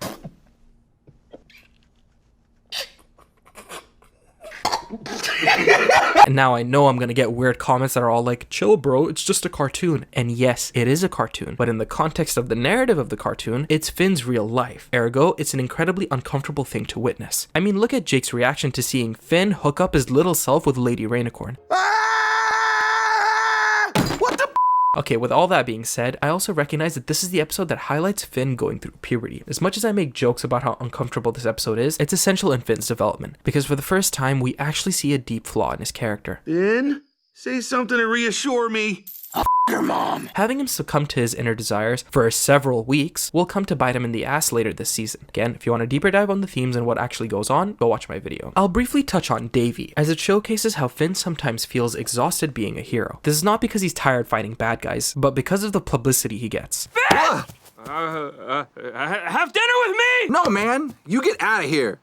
And now I know I'm gonna get weird comments that are all like, chill bro, it's just a cartoon. And yes, it is a cartoon, but in the context of the narrative of the cartoon, it's Finn's real life. Ergo, it's an incredibly uncomfortable thing to witness. I mean, look at Jake's reaction to seeing Finn hook up his little self with Lady Rainicorn. Okay, with all that being said, I also recognize that this is the episode that highlights Finn going through puberty. As much as I make jokes about how uncomfortable this episode is, it's essential in Finn's development, because for the first time, we actually see a deep flaw in his character. Finn, say something to reassure me. Your mom. Having him succumb to his inner desires for several weeks will come to bite him in the ass later this season. Again, if you want a deeper dive on the themes and what actually goes on, go watch my video. I'll briefly touch on Davy, as it showcases how Finn sometimes feels exhausted being a hero. This is not because he's tired fighting bad guys, but because of the publicity he gets. Have dinner with me! No, man. You get out of here.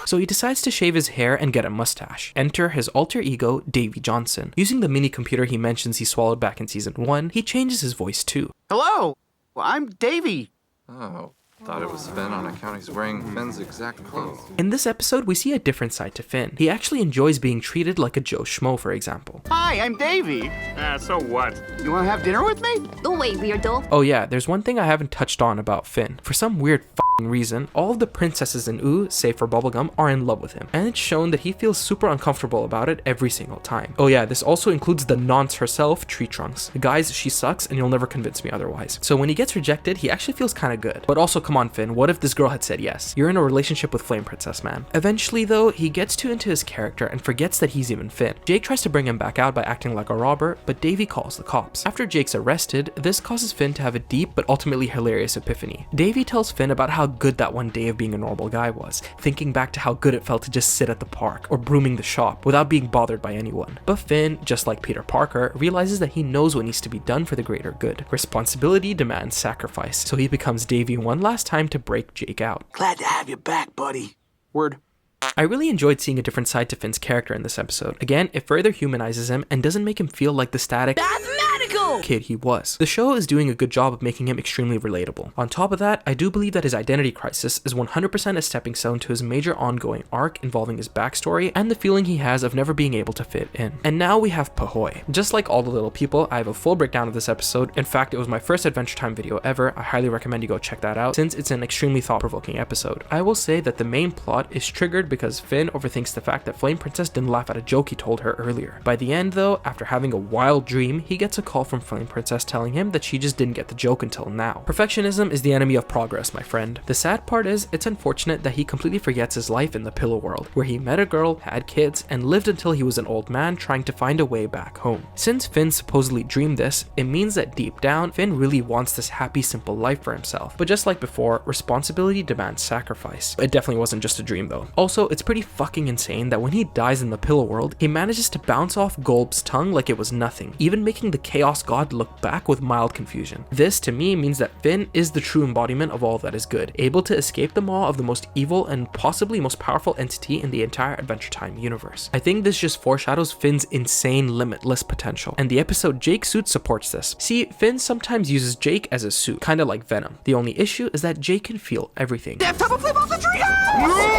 So he decides to shave his hair and get a mustache. Enter his alter ego, Davy Johnson. Using the mini computer he mentions he swallowed back in season 1, he changes his voice too. Hello, I'm Davy. Oh, thought it was Finn on account he's wearing Finn's exact clothes. In this episode, we see a different side to Finn. He actually enjoys being treated like a Joe Schmo, for example. Hi, I'm Davy. So what? You want to have dinner with me? Go away, weirdo. Oh yeah, there's one thing I haven't touched on about Finn. For some weird reason, all of the princesses in Ooh, save for Bubblegum, are in love with him, and it's shown that he feels super uncomfortable about it every single time. Oh yeah, this also includes the nonce herself, Tree Trunks. Guys, she sucks and you'll never convince me otherwise. So when he gets rejected, he actually feels kind of good. But also, come on Finn, what if this girl had said yes? You're in a relationship with Flame Princess, man. Eventually though, he gets too into his character and forgets that he's even Finn. Jake tries to bring him back out by acting like a robber, but Davy calls the cops. After Jake's arrested, this causes Finn to have a deep but ultimately hilarious epiphany. Davy tells Finn about how good that one day of being a normal guy was, thinking back to how good it felt to just sit at the park or brooming the shop without being bothered by anyone. But Finn, just like Peter Parker, realizes that he knows what needs to be done for the greater good. Responsibility demands sacrifice, so he becomes Davy one last time to break Jake out. Glad to have you back, buddy. Word. I really enjoyed seeing a different side to Finn's character in this episode. Again, it further humanizes him and doesn't make him feel like the static kid he was. The show is doing a good job of making him extremely relatable. On top of that, I do believe that his identity crisis is 100% a stepping stone to his major ongoing arc involving his backstory and the feeling he has of never being able to fit in. And now we have Pahoy. Just like All the Little People, I have a full breakdown of this episode. In fact, it was my first Adventure Time video ever. I highly recommend you go check that out since it's an extremely thought-provoking episode. I will say that the main plot is triggered because Finn overthinks the fact that Flame Princess didn't laugh at a joke he told her earlier. By the end though, after having a wild dream, he gets a call from Flame Princess telling him that she just didn't get the joke until now. Perfectionism is the enemy of progress, my friend. The sad part is, it's unfortunate that he completely forgets his life in the pillow world, where he met a girl, had kids, and lived until he was an old man trying to find a way back home. Since Finn supposedly dreamed this, it means that deep down, Finn really wants this happy, simple life for himself. But just like before, responsibility demands sacrifice. It definitely wasn't just a dream though. Also, it's pretty fucking insane that when he dies in the pillow world, he manages to bounce off Golb's tongue like it was nothing, even making the Chaos God god look back with mild confusion. This to me means that Finn is the true embodiment of all that is good, able to escape the maw of the most evil and possibly most powerful entity in the entire Adventure Time universe. I think this just foreshadows Finn's insane limitless potential, and the episode Jake suit supports this. See, Finn sometimes uses Jake as a suit, kinda like Venom. The only issue is that Jake can feel everything. They have time to flip off the treehouse!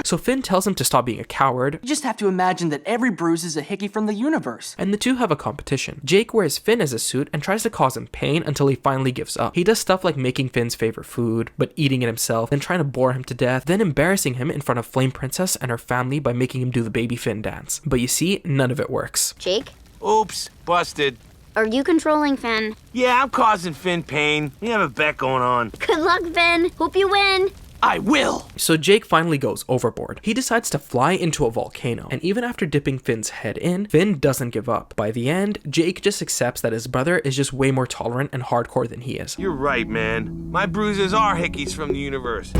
So Finn tells him to stop being a coward. You just have to imagine that every bruise is a hickey from the universe. And the two have a competition. Jake wears Finn as a suit and tries to cause him pain until he finally gives up. He does stuff like making Finn's favorite food, but eating it himself, then trying to bore him to death, then embarrassing him in front of Flame Princess and her family by making him do the baby Finn dance. But you see, none of it works. Jake? Oops, busted. Are you controlling Finn? Yeah, I'm causing Finn pain. We have a bet going on. Good luck, Finn. Hope you win. I will! So Jake finally goes overboard. He decides to fly into a volcano, and even after dipping Finn's head in, Finn doesn't give up. By the end, Jake just accepts that his brother is just way more tolerant and hardcore than he is. You're right, man. My bruises are hickeys from the universe.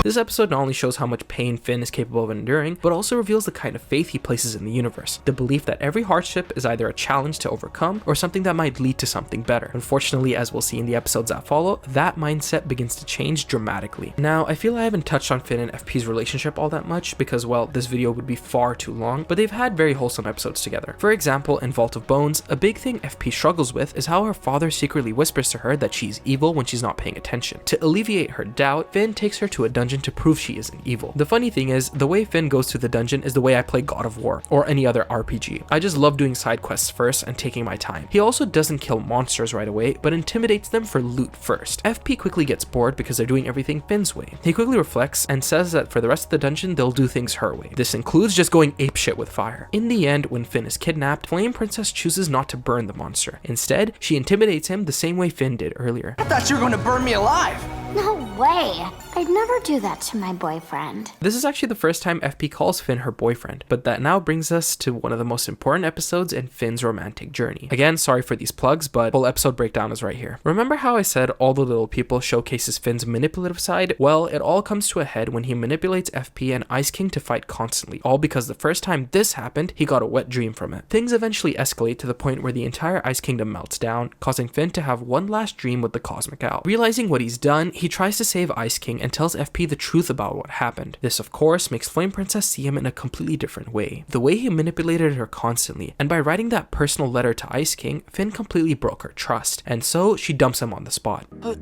This episode not only shows how much pain Finn is capable of enduring, but also reveals the kind of faith he places in the universe. The belief that every hardship is either a challenge to overcome or something that might lead to something better. Unfortunately, as we'll see in the episodes that follow, that mindset begins to change dramatically. Now, I feel I haven't touched on Finn and FP's relationship all that much because, well, this video would be far too long, but they've had very wholesome episodes together. For example, in Vault of Bones, a big thing FP struggles with is how her father secretly whispers to her that she's evil when she's not paying attention. To alleviate her doubt, Finn takes her to a dungeon to prove she isn't evil. The funny thing is, the way Finn goes to the dungeon is the way I play God of War or any other RPG. I just love doing side quests first and taking my time. He also doesn't kill monsters right away, but intimidates them for loot first. FP quickly gets bored because they're doing everything Finn's way. He quickly reflects and says that for the rest of the dungeon, they'll do things her way. This includes just going apeshit with fire. In the end, when Finn is kidnapped, Flame Princess chooses not to burn the monster. Instead, she intimidates him the same way Finn did earlier. I thought you were going to burn me alive. No way. I'd never do that to my boyfriend. This is actually the first time FP calls Finn her boyfriend, but that now brings us to one of the most important episodes in Finn's romantic journey. Again, sorry for these plugs, but full episode breakdown is right here. Remember how I said All the Little People showcases Finn's manipulative side? Well, it all comes to a head when he manipulates FP and Ice King to fight constantly, all because the first time this happened, he got a wet dream from it. Things eventually escalate to the point where the entire Ice Kingdom melts down, causing Finn to have one last dream with the Cosmic Owl. Realizing what he's done, he tries to save Ice King and tells FP the truth about what happened. This, of course, makes Flame Princess see him in a completely different way. The way he manipulated her constantly, and by writing that personal letter to Ice King, Finn completely broke her trust, and so she dumps him on the spot. But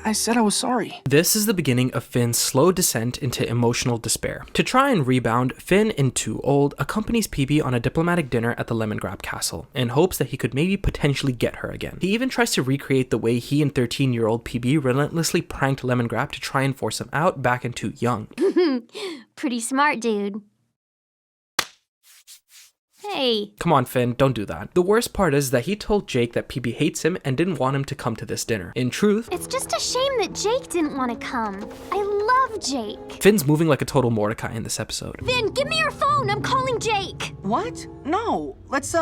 I said I was sorry. This is the beginning of Finn's slow descent into emotional despair. To try and rebound, Finn, in Too Old, accompanies PB on a diplomatic dinner at the Lemongrab Castle, in hopes that he could maybe potentially get her again. He even tries to recreate the way he and 13-year-old PB relentlessly pranked Lemongrab to try and force him out back in Too Young. Pretty smart, dude. Hey. Come on, Finn, don't do that. The worst part is that he told Jake that PB hates him and didn't want him to come to this dinner. In truth, It's just a shame that Jake didn't want to come. I love Jake. Finn's moving like a total Mordecai in this episode. Finn, give me your phone. I'm calling Jake. What? No. Let's,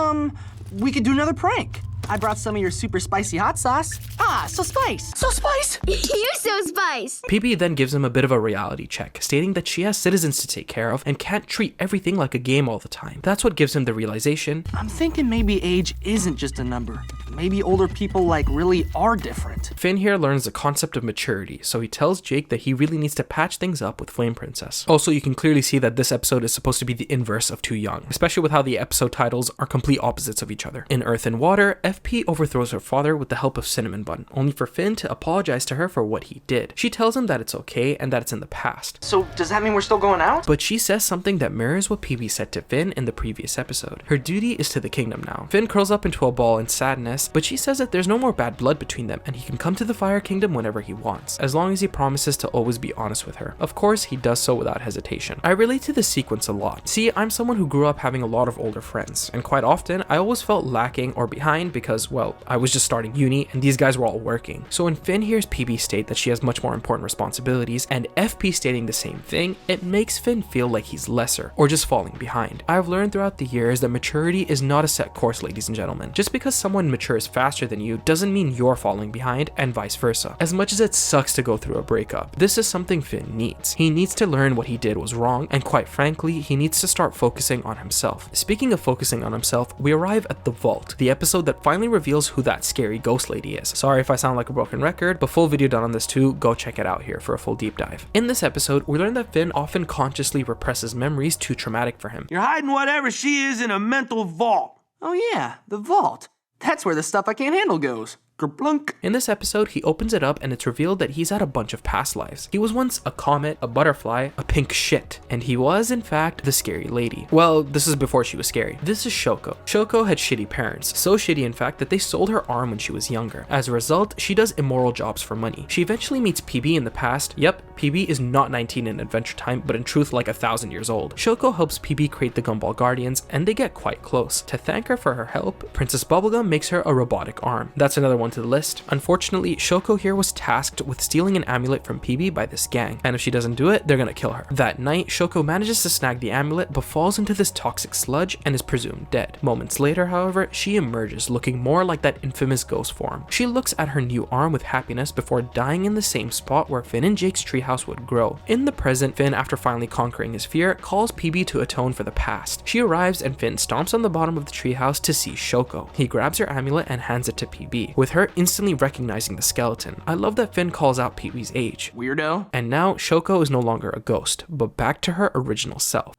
we could do another prank. I brought some of your super spicy hot sauce. Ah, so spice. So spice. You so spice. PB then gives him a bit of a reality check, stating that she has citizens to take care of and can't treat everything like a game all the time. That's what gives him the realization. I'm thinking maybe age isn't just a number. Maybe older people, like, really are different. Finn here learns the concept of maturity, so he tells Jake that he really needs to patch things up with Flame Princess. Also, you can clearly see that this episode is supposed to be the inverse of Too Young, especially with how the episode titles are complete opposites of each other. In Earth and Water, FP overthrows her father with the help of Cinnamon Bun, only for Finn to apologize to her for what he did. She tells him that it's okay and that it's in the past. So, does that mean we're still going out? But she says something that mirrors what PB said to Finn in the previous episode. Her duty is to the kingdom now. Finn curls up into a ball in sadness, but she says that there's no more bad blood between them and he can come to the Fire Kingdom whenever he wants, as long as he promises to always be honest with her. Of course, he does so without hesitation. I relate to this sequence a lot. See, I'm someone who grew up having a lot of older friends, and quite often, I always felt lacking or behind because, well, I was just starting uni and these guys were all working. So when Finn hears PB state that she has much more important responsibilities and FP stating the same thing, it makes Finn feel like he's lesser or just falling behind. I've learned throughout the years that maturity is not a set course, ladies and gentlemen. Just because someone matures mature is faster than you doesn't mean you're falling behind, and vice versa. As much as it sucks to go through a breakup, this is something Finn needs. He needs to learn what he did was wrong, and quite frankly, he needs to start focusing on himself. Speaking of focusing on himself, we arrive at The Vault, the episode that finally reveals who that scary ghost lady is. Sorry if I sound like a broken record, but full video done on this too, go check it out here for a full deep dive. In this episode, we learn that Finn often consciously represses memories too traumatic for him. You're hiding whatever she is in a mental vault. Oh yeah, the vault. That's where the stuff I can't handle goes. Kerplunk. In this episode, he opens it up and it's revealed that he's had a bunch of past lives. He was once a comet, a butterfly, a pink shit, and he was, in fact, the scary lady. Well, this is before she was scary. This is Shoko. Shoko had shitty parents, so shitty in fact that they sold her arm when she was younger. As a result, she does immoral jobs for money. She eventually meets PB in the past. Yep, PB is not 19 in Adventure Time, but in truth like 1,000 years old. Shoko helps PB create the Gumball Guardians, and they get quite close. To thank her for her help, Princess Bubblegum makes her a robotic arm. That's another one to the list. Unfortunately, Shoko here was tasked with stealing an amulet from PB by this gang, and if she doesn't do it, they're gonna kill her. That night, Shoko manages to snag the amulet but falls into this toxic sludge and is presumed dead. Moments later, however, she emerges looking more like that infamous ghost form. She looks at her new arm with happiness before dying in the same spot where Finn and Jake's treehouse would grow. In the present, Finn, after finally conquering his fear, calls PB to atone for the past. She arrives and Finn stomps on the bottom of the treehouse to see Shoko. He grabs her amulet and hands it to PB, with her instantly recognizing the skeleton. I love that Finn calls out PB's age. Weirdo. And now Shoko is no longer a ghost, but back to her original self.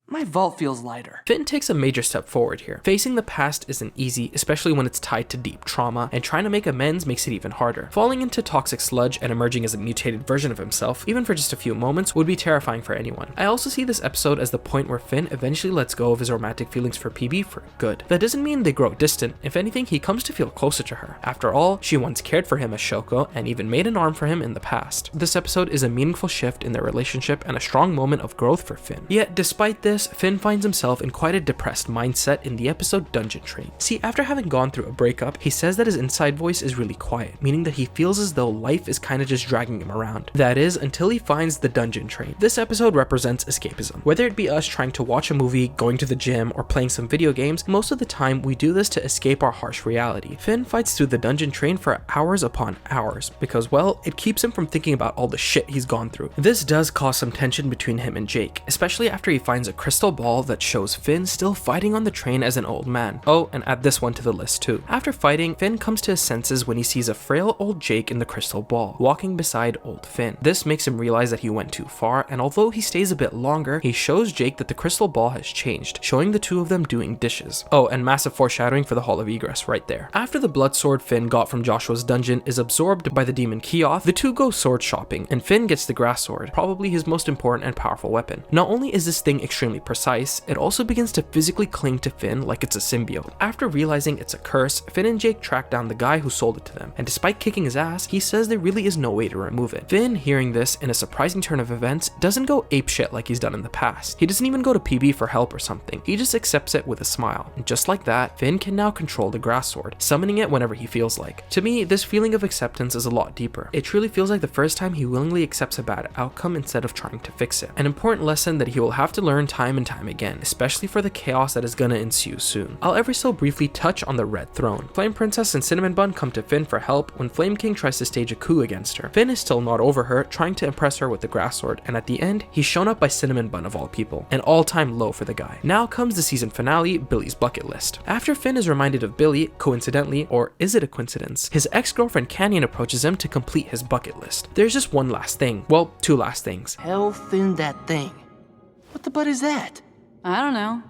My vault feels lighter. Finn takes a major step forward here. Facing the past isn't easy, especially when it's tied to deep trauma, and trying to make amends makes it even harder. Falling into toxic sludge and emerging as a mutated version of himself, even for just a few moments, would be terrifying for anyone. I also see this episode as the point where Finn eventually lets go of his romantic feelings for PB for good. That doesn't mean they grow distant. If anything, he comes to feel closer to her. After all, she once cared for him as Shoko, and even made an arm for him in the past. This episode is a meaningful shift in their relationship and a strong moment of growth for Finn. Yet, despite this, Finn finds himself in quite a depressed mindset in the episode Dungeon Train. See, after having gone through a breakup, he says that his inside voice is really quiet, meaning that he feels as though life is kind of just dragging him around. That is, until he finds the Dungeon Train. This episode represents escapism. Whether it be us trying to watch a movie, going to the gym, or playing some video games, most of the time we do this to escape our harsh reality. Finn fights through the Dungeon Train for hours upon hours, because, well, it keeps him from thinking about all the shit he's gone through. This does cause some tension between him and Jake, especially after he finds a crystal ball that shows Finn still fighting on the train as an old man. Oh, and add this one to the list too. After fighting, Finn comes to his senses when he sees a frail old Jake in the crystal ball, walking beside old Finn. This makes him realize that he went too far, and although he stays a bit longer, he shows Jake that the crystal ball has changed, showing the two of them doing dishes. Oh, and massive foreshadowing for the Hall of Egress right there. After the blood sword Finn got from Joshua's dungeon is absorbed by the demon Keoth, the two go sword shopping, and Finn gets the grass sword, probably his most important and powerful weapon. Not only is this thing extremely precise, it also begins to physically cling to Finn like it's a symbiote. After realizing it's a curse, Finn and Jake track down the guy who sold it to them, and despite kicking his ass, he says there really is no way to remove it. Finn, hearing this in a surprising turn of events, doesn't go apeshit like he's done in the past. He doesn't even go to PB for help or something. He just accepts it with a smile, and just like that, Finn can now control the grass sword, summoning it whenever he feels like. To me, this feeling of acceptance is a lot deeper. It truly feels like the first time he willingly accepts a bad outcome instead of trying to fix it. An important lesson that he will have to learn time and time again, especially for the chaos that is gonna ensue soon. I'll ever so briefly touch on the Red Throne. Flame Princess and Cinnamon Bun come to Finn for help when Flame King tries to stage a coup against her. Finn is still not over her, trying to impress her with the grass sword, and at the end, he's shown up by Cinnamon Bun of all people. An all-time low for the guy. Now comes the season finale, Billy's bucket list. After Finn is reminded of Billy, coincidentally, or is it a coincidence, his ex-girlfriend Canyon approaches him to complete his bucket list. There's just one last thing. Well, two last things. Health in that thing. What the butt is that? I don't know.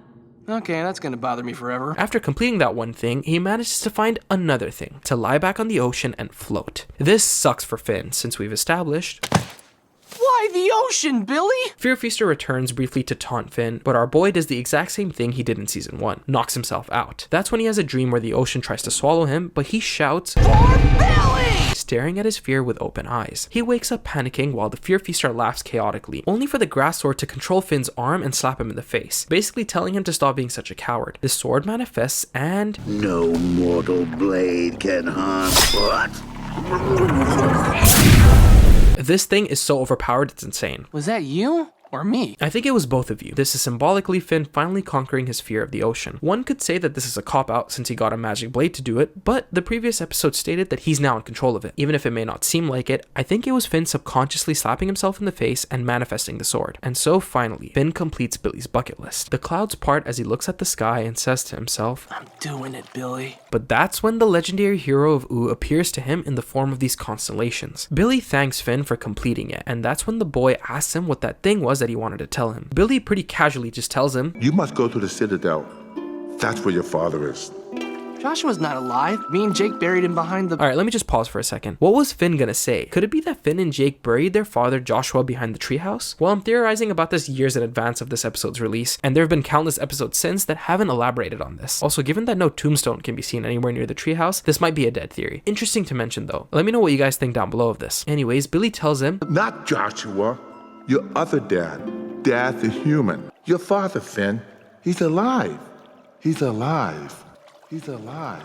Okay, that's gonna bother me forever. After completing that one thing, he manages to find another thing, to lie back on the ocean and float. This sucks for Finn, since we've established... Why the ocean, Billy? Fear Feaster returns briefly to taunt Finn, but our boy does the exact same thing he did in season 1, knocks himself out. That's when he has a dream where the ocean tries to swallow him, but he shouts, "For Billy!" staring at his fear with open eyes. He wakes up panicking while the Fear Feaster laughs chaotically, only for the grass sword to control Finn's arm and slap him in the face, basically telling him to stop being such a coward. The sword manifests and... No mortal blade can harm what? This thing is so overpowered, it's insane. Was that you? Or me? I think it was both of you. This is symbolically Finn finally conquering his fear of the ocean. One could say that this is a cop-out since he got a magic blade to do it, but the previous episode stated that he's now in control of it. Even if it may not seem like it, I think it was Finn subconsciously slapping himself in the face and manifesting the sword. And so finally, Finn completes Billy's bucket list. The clouds part as he looks at the sky and says to himself, I'm doing it, Billy. But that's when the legendary hero of Ooo appears to him in the form of these constellations. Billy thanks Finn for completing it, and that's when the boy asks him what that thing was that he wanted to tell him. Billy pretty casually just tells him, You must go to the Citadel. That's where your father is. Joshua's not alive. Me and Jake buried him behind the... Alright, let me just pause for a second. What was Finn gonna say? Could it be that Finn and Jake buried their father Joshua behind the treehouse? Well, I'm theorizing about this years in advance of this episode's release, and there have been countless episodes since that haven't elaborated on this. Also, given that no tombstone can be seen anywhere near the treehouse, this might be a dead theory. Interesting to mention though. Let me know what you guys think down below of this. Anyways, Billy tells him, Not Joshua. Your other dad. Dad the human. Your father, Finn. He's alive. He's alive. He's alive.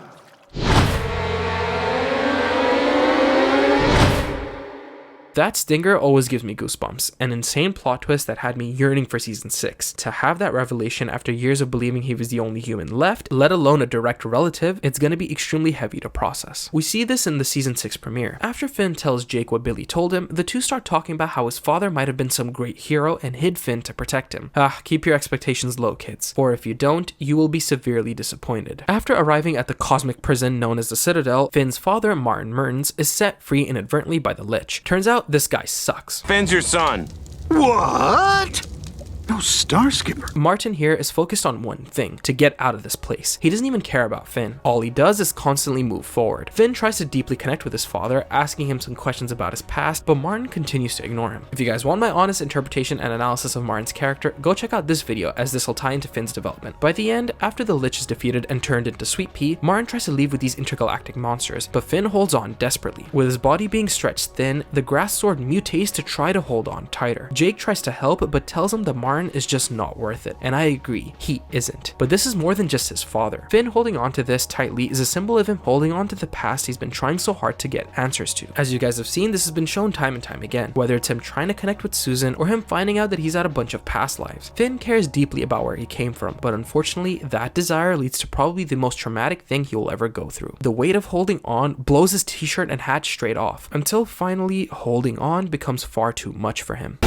That stinger always gives me goosebumps, an insane plot twist that had me yearning for season 6. To have that revelation after years of believing he was the only human left, let alone a direct relative, it's gonna be extremely heavy to process. We see this in the season 6 premiere. After Finn tells Jake what Billy told him, the two start talking about how his father might have been some great hero and hid Finn to protect him. Keep your expectations low, kids, for if you don't, you will be severely disappointed. After arriving at the cosmic prison known as the Citadel, Finn's father, Martin Mertens, is set free inadvertently by the Lich. Turns out this guy sucks. Finn's your son. What? No Star Skipper. Martin here is focused on one thing, to get out of this place. He doesn't even care about Finn. All he does is constantly move forward. Finn tries to deeply connect with his father, asking him some questions about his past, but Martin continues to ignore him. If you guys want my honest interpretation and analysis of Martin's character, go check out this video as this will tie into Finn's development. By the end, after the Lich is defeated and turned into Sweet Pea, Martin tries to leave with these intergalactic monsters, but Finn holds on desperately. With his body being stretched thin, the grass sword mutates to try to hold on tighter. Jake tries to help, but tells him that Martin is just not worth it, and I agree, he isn't. But this is more than just his father. Finn holding on to this tightly is a symbol of him holding on to the past he's been trying so hard to get answers to. As you guys have seen, this has been shown time and time again, whether it's him trying to connect with Susan or him finding out that he's had a bunch of past lives. Finn cares deeply about where he came from, but unfortunately, that desire leads to probably the most traumatic thing he will ever go through. The weight of holding on blows his t-shirt and hat straight off, until finally, holding on becomes far too much for him.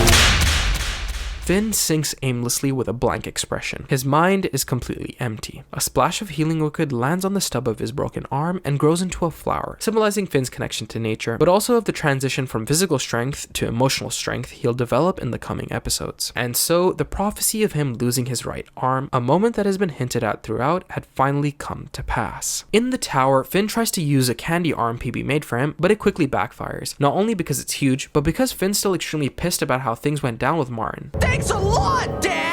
Finn sinks aimlessly with a blank expression. His mind is completely empty. A splash of healing liquid lands on the stub of his broken arm and grows into a flower, symbolizing Finn's connection to nature, but also of the transition from physical strength to emotional strength he'll develop in the coming episodes. And so, the prophecy of him losing his right arm, a moment that has been hinted at throughout, had finally come to pass. In the tower, Finn tries to use a candy arm PB made for him, but it quickly backfires. Not only because it's huge, but because Finn's still extremely pissed about how things went down with Martin. Thanks a lot, Dad!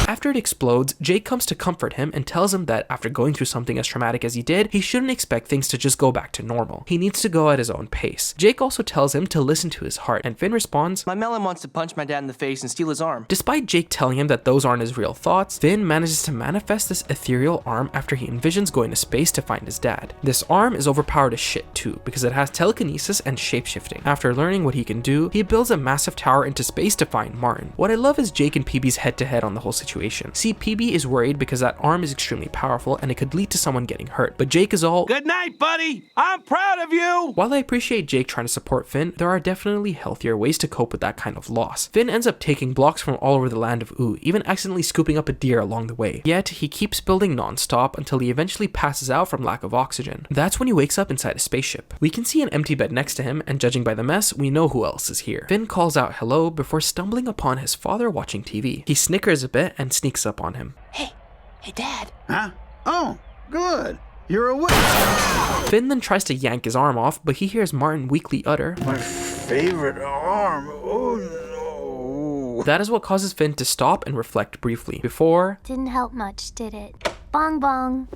After it explodes, Jake comes to comfort him and tells him that after going through something as traumatic as he did, he shouldn't expect things to just go back to normal. He needs to go at his own pace. Jake also tells him to listen to his heart, and Finn responds, My melon wants to punch my dad in the face and steal his arm. Despite Jake telling him that those aren't his real thoughts, Finn manages to manifest this ethereal arm after he envisions going to space to find his dad. This arm is overpowered as shit too, because it has telekinesis and shapeshifting. After learning what he can do, he builds a massive tower into space to find Martin. What I love is Jake and PB's head-to-head on the whole situation. See, PB is worried because that arm is extremely powerful and it could lead to someone getting hurt, but Jake is all, Good night, buddy! I'm proud of you! While I appreciate Jake trying to support Finn, there are definitely healthier ways to cope with that kind of loss. Finn ends up taking blocks from all over the land of Ooo, even accidentally scooping up a deer along the way. Yet, he keeps building non-stop until he eventually passes out from lack of oxygen. That's when he wakes up inside a spaceship. We can see an empty bed next to him, and judging by the mess, we know who else is here. Finn calls out hello before stumbling upon his father watching TV. He snickers a bit and sneaks up on him. Hey, Dad. Huh? Oh, good. You're awake. Finn then tries to yank his arm off, but he hears Martin weakly utter, My favorite arm. Oh, no. That is what causes Finn to stop and reflect briefly, before... Didn't help much, did it? Bong bong.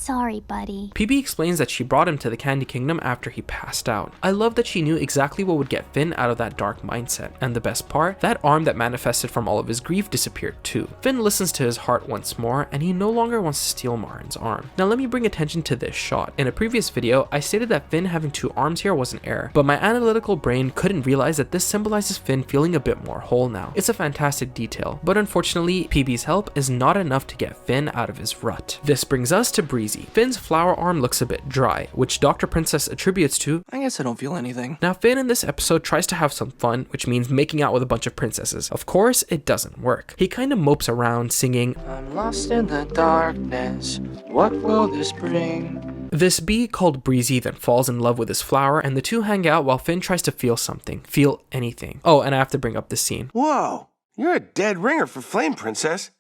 sorry, buddy. PB explains that she brought him to the Candy Kingdom after he passed out. I love that she knew exactly what would get Finn out of that dark mindset. And the best part, that arm that manifested from all of his grief disappeared too. Finn listens to his heart once more, and he no longer wants to steal Marin's arm. Now let me bring attention to this shot. In a previous video, I stated that Finn having two arms here was an error, but my analytical brain couldn't realize that this symbolizes Finn feeling a bit more whole now. It's a fantastic detail, but unfortunately, PB's help is not enough to get Finn out of his rut. This brings us to Breezy. Finn's flower arm looks a bit dry, which Dr. Princess attributes to, I guess I don't feel anything. Now Finn in this episode tries to have some fun, which means making out with a bunch of princesses. Of course, it doesn't work. He kind of mopes around singing, I'm lost in the darkness, what will this bring? This bee called Breezy then falls in love with his flower, and the two hang out while Finn tries to feel something. Feel anything. Oh, and I have to bring up this scene. Whoa, you're a dead ringer for Flame Princess,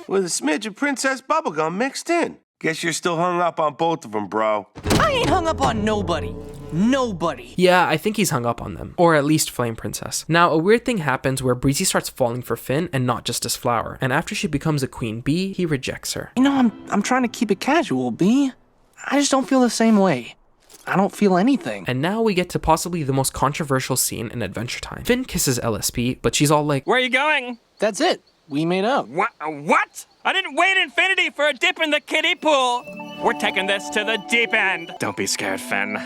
with a smidge of Princess Bubblegum mixed in. Guess you're still hung up on both of them, bro. I ain't hung up on nobody. Nobody. Yeah, I think he's hung up on them. Or at least Flame Princess. Now, a weird thing happens where Breezy starts falling for Finn and not just his flower. And after she becomes a queen bee, he rejects her. You know, I'm trying to keep it casual, B. I just don't feel the same way. I don't feel anything. And now we get to possibly the most controversial scene in Adventure Time. Finn kisses LSP, but she's all like, Where are you going? That's it. We made up. What? I didn't wait infinity for a dip in the kiddie pool. We're taking this to the deep end. Don't be scared, Finn.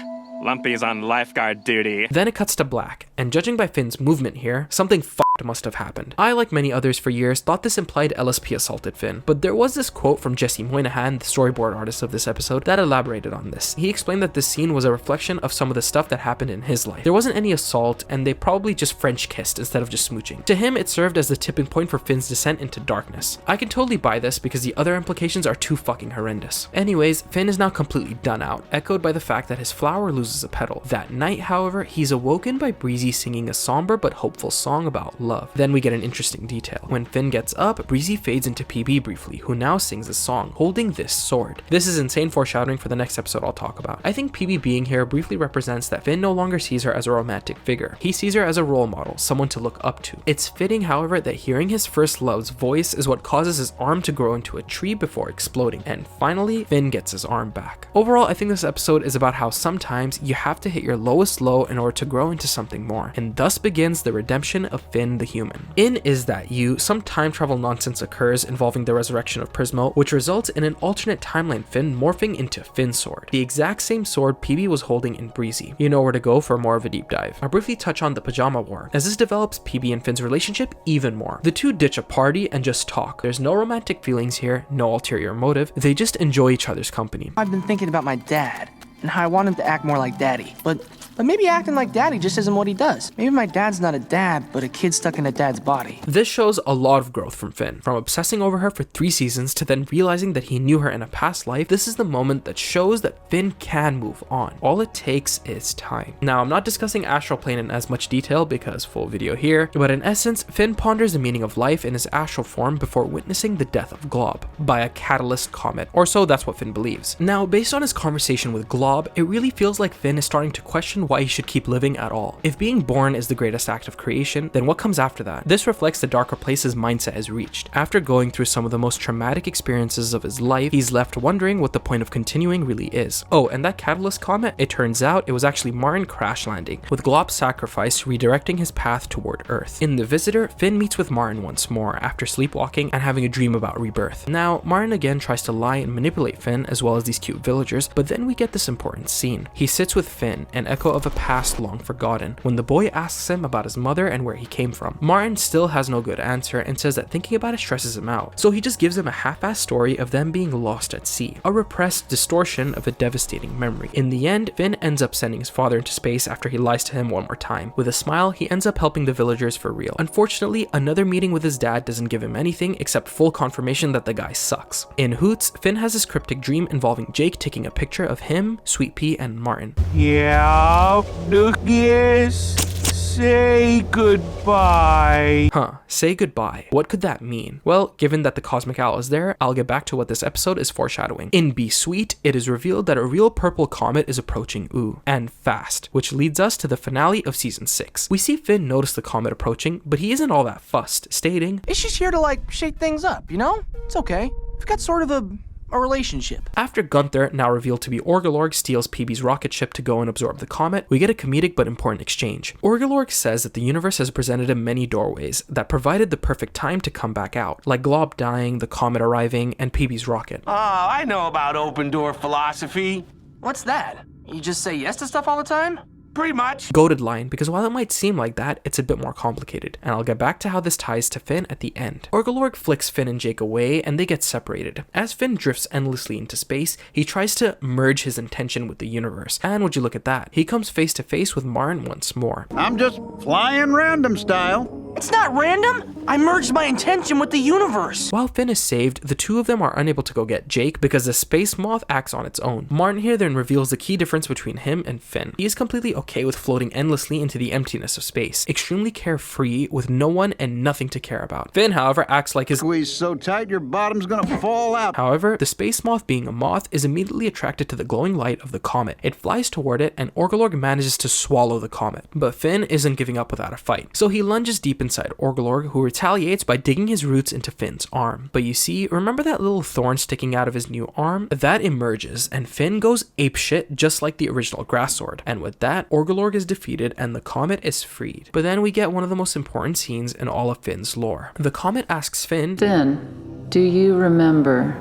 Lumpy's on lifeguard duty. Then it cuts to black, and judging by Finn's movement here, something must have happened. I, like many others for years, thought this implied LSP assaulted Finn, but there was this quote from Jesse Moynihan, the storyboard artist of this episode, that elaborated on this. He explained that this scene was a reflection of some of the stuff that happened in his life. There wasn't any assault, and they probably just French kissed instead of just smooching. To him, it served as the tipping point for Finn's descent into darkness. I can totally buy this because the other implications are too fucking horrendous. Anyways, Finn is now completely done out, echoed by the fact that his flower loses a petal. That night, however, he's awoken by Breezy singing a somber but hopeful song about love. Then we get an interesting detail. When Finn gets up, Breezy fades into PB briefly, who now sings a song, holding this sword. This is insane foreshadowing for the next episode I'll talk about. I think PB being here briefly represents that Finn no longer sees her as a romantic figure. He sees her as a role model, someone to look up to. It's fitting, however, that hearing his first love's voice is what causes his arm to grow into a tree before exploding. And finally, Finn gets his arm back. Overall, I think this episode is about how sometimes you have to hit your lowest low in order to grow into something more. And thus begins the redemption of Finn the human. In Is That You, some time travel nonsense occurs involving the resurrection of Prismo, which results in an alternate timeline Finn morphing into Finn's sword, the exact same sword PB was holding in Breezy. You know where to go for more of a deep dive. I'll briefly touch on the pajama war, as this develops PB and Finn's relationship even more. The two ditch a party and just talk. There's no romantic feelings here, no ulterior motive, they just enjoy each other's company. I've been thinking about my dad, and how I want him to act more like Daddy, but maybe acting like Daddy just isn't what he does. Maybe my dad's not a dad, but a kid stuck in a dad's body. This shows a lot of growth from Finn. From obsessing over her for 3 seasons to then realizing that he knew her in a past life, this is the moment that shows that Finn can move on. All it takes is time. Now, I'm not discussing astral plane in as much detail because full video here, but in essence, Finn ponders the meaning of life in his astral form before witnessing the death of Glob by a catalyst comet, or so that's what Finn believes. Now, based on his conversation with Glob, it really feels like Finn is starting to question why he should keep living at all. If being born is the greatest act of creation, then what comes after that? This reflects the darker place his mindset has reached. After going through some of the most traumatic experiences of his life, he's left wondering what the point of continuing really is. Oh, and that catalyst comet, it turns out it was actually Marin crash landing, with Glob's sacrifice redirecting his path toward Earth. In The Visitor, Finn meets with Marin once more after sleepwalking and having a dream about rebirth. Now, Marin again tries to lie and manipulate Finn as well as these cute villagers, but then we get this important scene. He sits with Finn, an echo of a past long forgotten, when the boy asks him about his mother and where he came from. Marin still has no good answer and says that thinking about it stresses him out, so he just gives him a half-assed story of them being lost at sea, a repressed distortion of a devastating memory. In the end, Finn ends up sending his father into space after he lies to him one more time. With a smile, he ends up helping the villagers for real. Unfortunately, another meeting with his dad doesn't give him anything except full confirmation that the guy sucks. In Hoots, Finn has this cryptic dream involving Jake taking a picture of him, Sweet Pea, and Martin. Yeah, Lucas, say goodbye. Say goodbye. What could that mean? Well, given that the Cosmic Owl is there, I'll get back to what this episode is foreshadowing. In Be Sweet, it is revealed that a real purple comet is approaching Ooh, and fast, which leads us to the finale of season 6. We see Finn notice the comet approaching, but he isn't all that fussed, stating, It's just here to, shake things up, you know? It's okay. We've got sort of a a relationship. After Gunther, now revealed to be Orgolorg, steals PB's rocket ship to go and absorb the comet, we get a comedic but important exchange. Orgolorg says that the universe has presented him many doorways that provided the perfect time to come back out, like Glob dying, the comet arriving, and PB's rocket. Oh, I know about open door philosophy. What's that? You just say yes to stuff all the time? Pretty much. Goated line, because while it might seem like that, it's a bit more complicated, and I'll get back to how this ties to Finn at the end. Orgolorg flicks Finn and Jake away, and they get separated. As Finn drifts endlessly into space, he tries to merge his intention with the universe, and would you look at that, he comes face to face with Martin once more. I'm just flying random style. It's not random! I merged my intention with the universe! While Finn is saved, the two of them are unable to go get Jake because the space moth acts on its own. Martin here then reveals the key difference between him and Finn. He is completely okay with floating endlessly into the emptiness of space, extremely carefree with no one and nothing to care about. Finn, however, acts like his Squeeze so tight your bottom's gonna fall out. However, the space moth, being a moth, is immediately attracted to the glowing light of the comet. It flies toward it, and Orgolorg manages to swallow the comet. But Finn isn't giving up without a fight, so he lunges deep inside Orgolorg, who retaliates by digging his roots into Finn's arm. But you see, remember that little thorn sticking out of his new arm? That emerges, and Finn goes apeshit just like the original grass sword. And with that, Orgolorg is defeated and the comet is freed. But then we get one of the most important scenes in all of Finn's lore. The comet asks Finn, Finn, do you remember?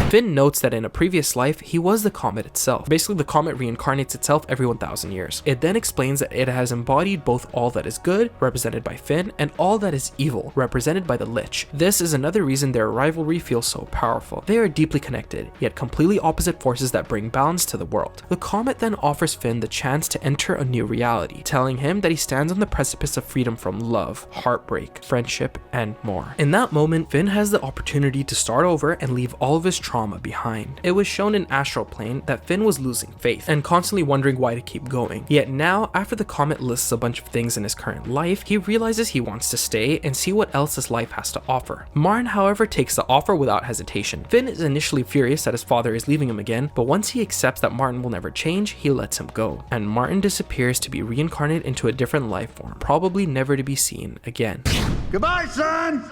Finn notes that in a previous life, he was the comet itself. Basically, the comet reincarnates itself every 1,000 years. It then explains that it has embodied both all that is good, represented by Finn, and all that is evil, represented by the Lich. This is another reason their rivalry feels so powerful. They are deeply connected, yet completely opposite forces that bring balance to the world. The comet then offers Finn the chance to enter a new reality, telling him that he stands on the precipice of freedom from love, heartbreak, friendship, and more. In that moment, Finn has the opportunity to start over and leave all of his trauma behind. It was shown in Astral Plane that Finn was losing faith and constantly wondering why to keep going. Yet now, after the comet lists a bunch of things in his current life, he realizes he wants to stay and see what else his life has to offer. Martin, however, takes the offer without hesitation. Finn is initially furious that his father is leaving him again, but once he accepts that Martin will never change, he lets him go. And Martin disappears to be reincarnated into a different life form, probably never to be seen again. Goodbye, son!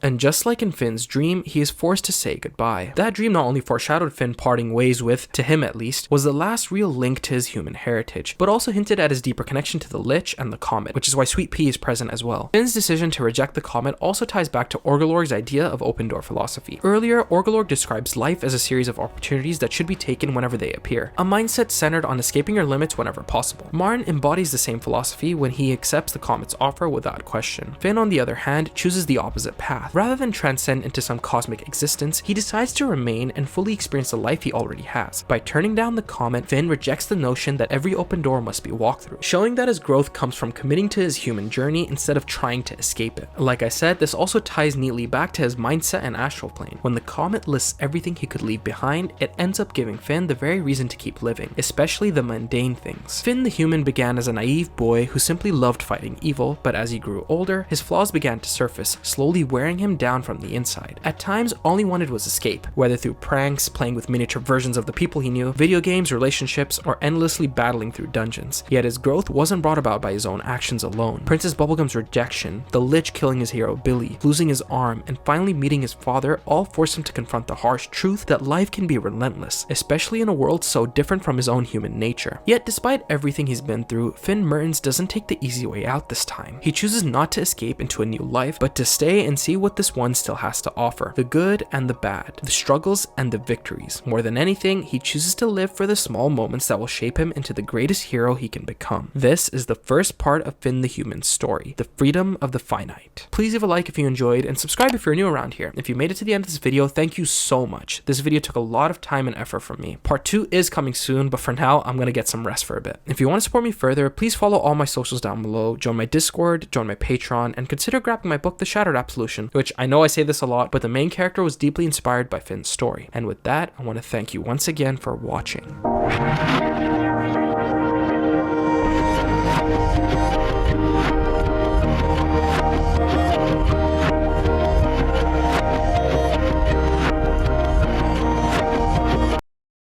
And just like in Finn's dream, he is forced to say goodbye. That dream not only foreshadowed Finn parting ways with, to him at least, was the last real link to his human heritage, but also hinted at his deeper connection to the Lich and the comet, which is why Sweet Pea is present as well. Finn's decision to reject the comet also ties back to Orgolorg's idea of open door philosophy. Earlier, Orgolorg describes life as a series of opportunities that should be taken whenever they appear, a mindset centered on escaping your limits whenever possible. Martin embodies the same philosophy when he accepts the comet's offer without question. Finn, on the other hand, chooses the opposite path. Rather than transcend into some cosmic existence, he decides to remain and fully experience the life he already has. By turning down the comet, Finn rejects the notion that every open door must be walked through, showing that his growth comes from committing to his human journey instead of trying to escape it. Like I said, this also ties neatly back to his mindset and Astral Plane. When the comet lists everything he could leave behind, it ends up giving Finn the very reason to keep living, especially the mundane things. Finn the human began as a naive boy who simply loved fighting evil, but as he grew older, his flaws began to surface, slowly wearing him down from the inside. At times, all he wanted was escape, whether through pranks, playing with miniature versions of the people he knew, video games, relationships, or endlessly battling through dungeons. Yet his growth wasn't brought about by his own actions alone. Princess Bubblegum's rejection, the Lich killing his hero Billy, losing his arm, and finally meeting his father all forced him to confront the harsh truth that life can be relentless, especially in a world so different from his own human nature. Yet despite everything he's been through, Finn Mertens doesn't take the easy way out this time. He chooses not to escape into a new life, but to stay and see what this one still has to offer. The good and the bad, the struggles and the victories. More than anything, he chooses to live for the small moments that will shape him into the greatest hero he can become. This is the first part of Finn the Human's story, the freedom of the finite. Please leave a like if you enjoyed and subscribe if you're new around here. If you made it to the end of this video, thank you so much. This video took a lot of time and effort from me. Part 2 is coming soon, but for now, I'm gonna get some rest for a bit. If you want to support me further, please follow all my socials down below, join my Discord, join my Patreon, and consider grabbing my book, The Shattered Absolution, which I know I say this a lot, but the main character was deeply inspired by Finn's story. And with that, I want to thank you once again for watching.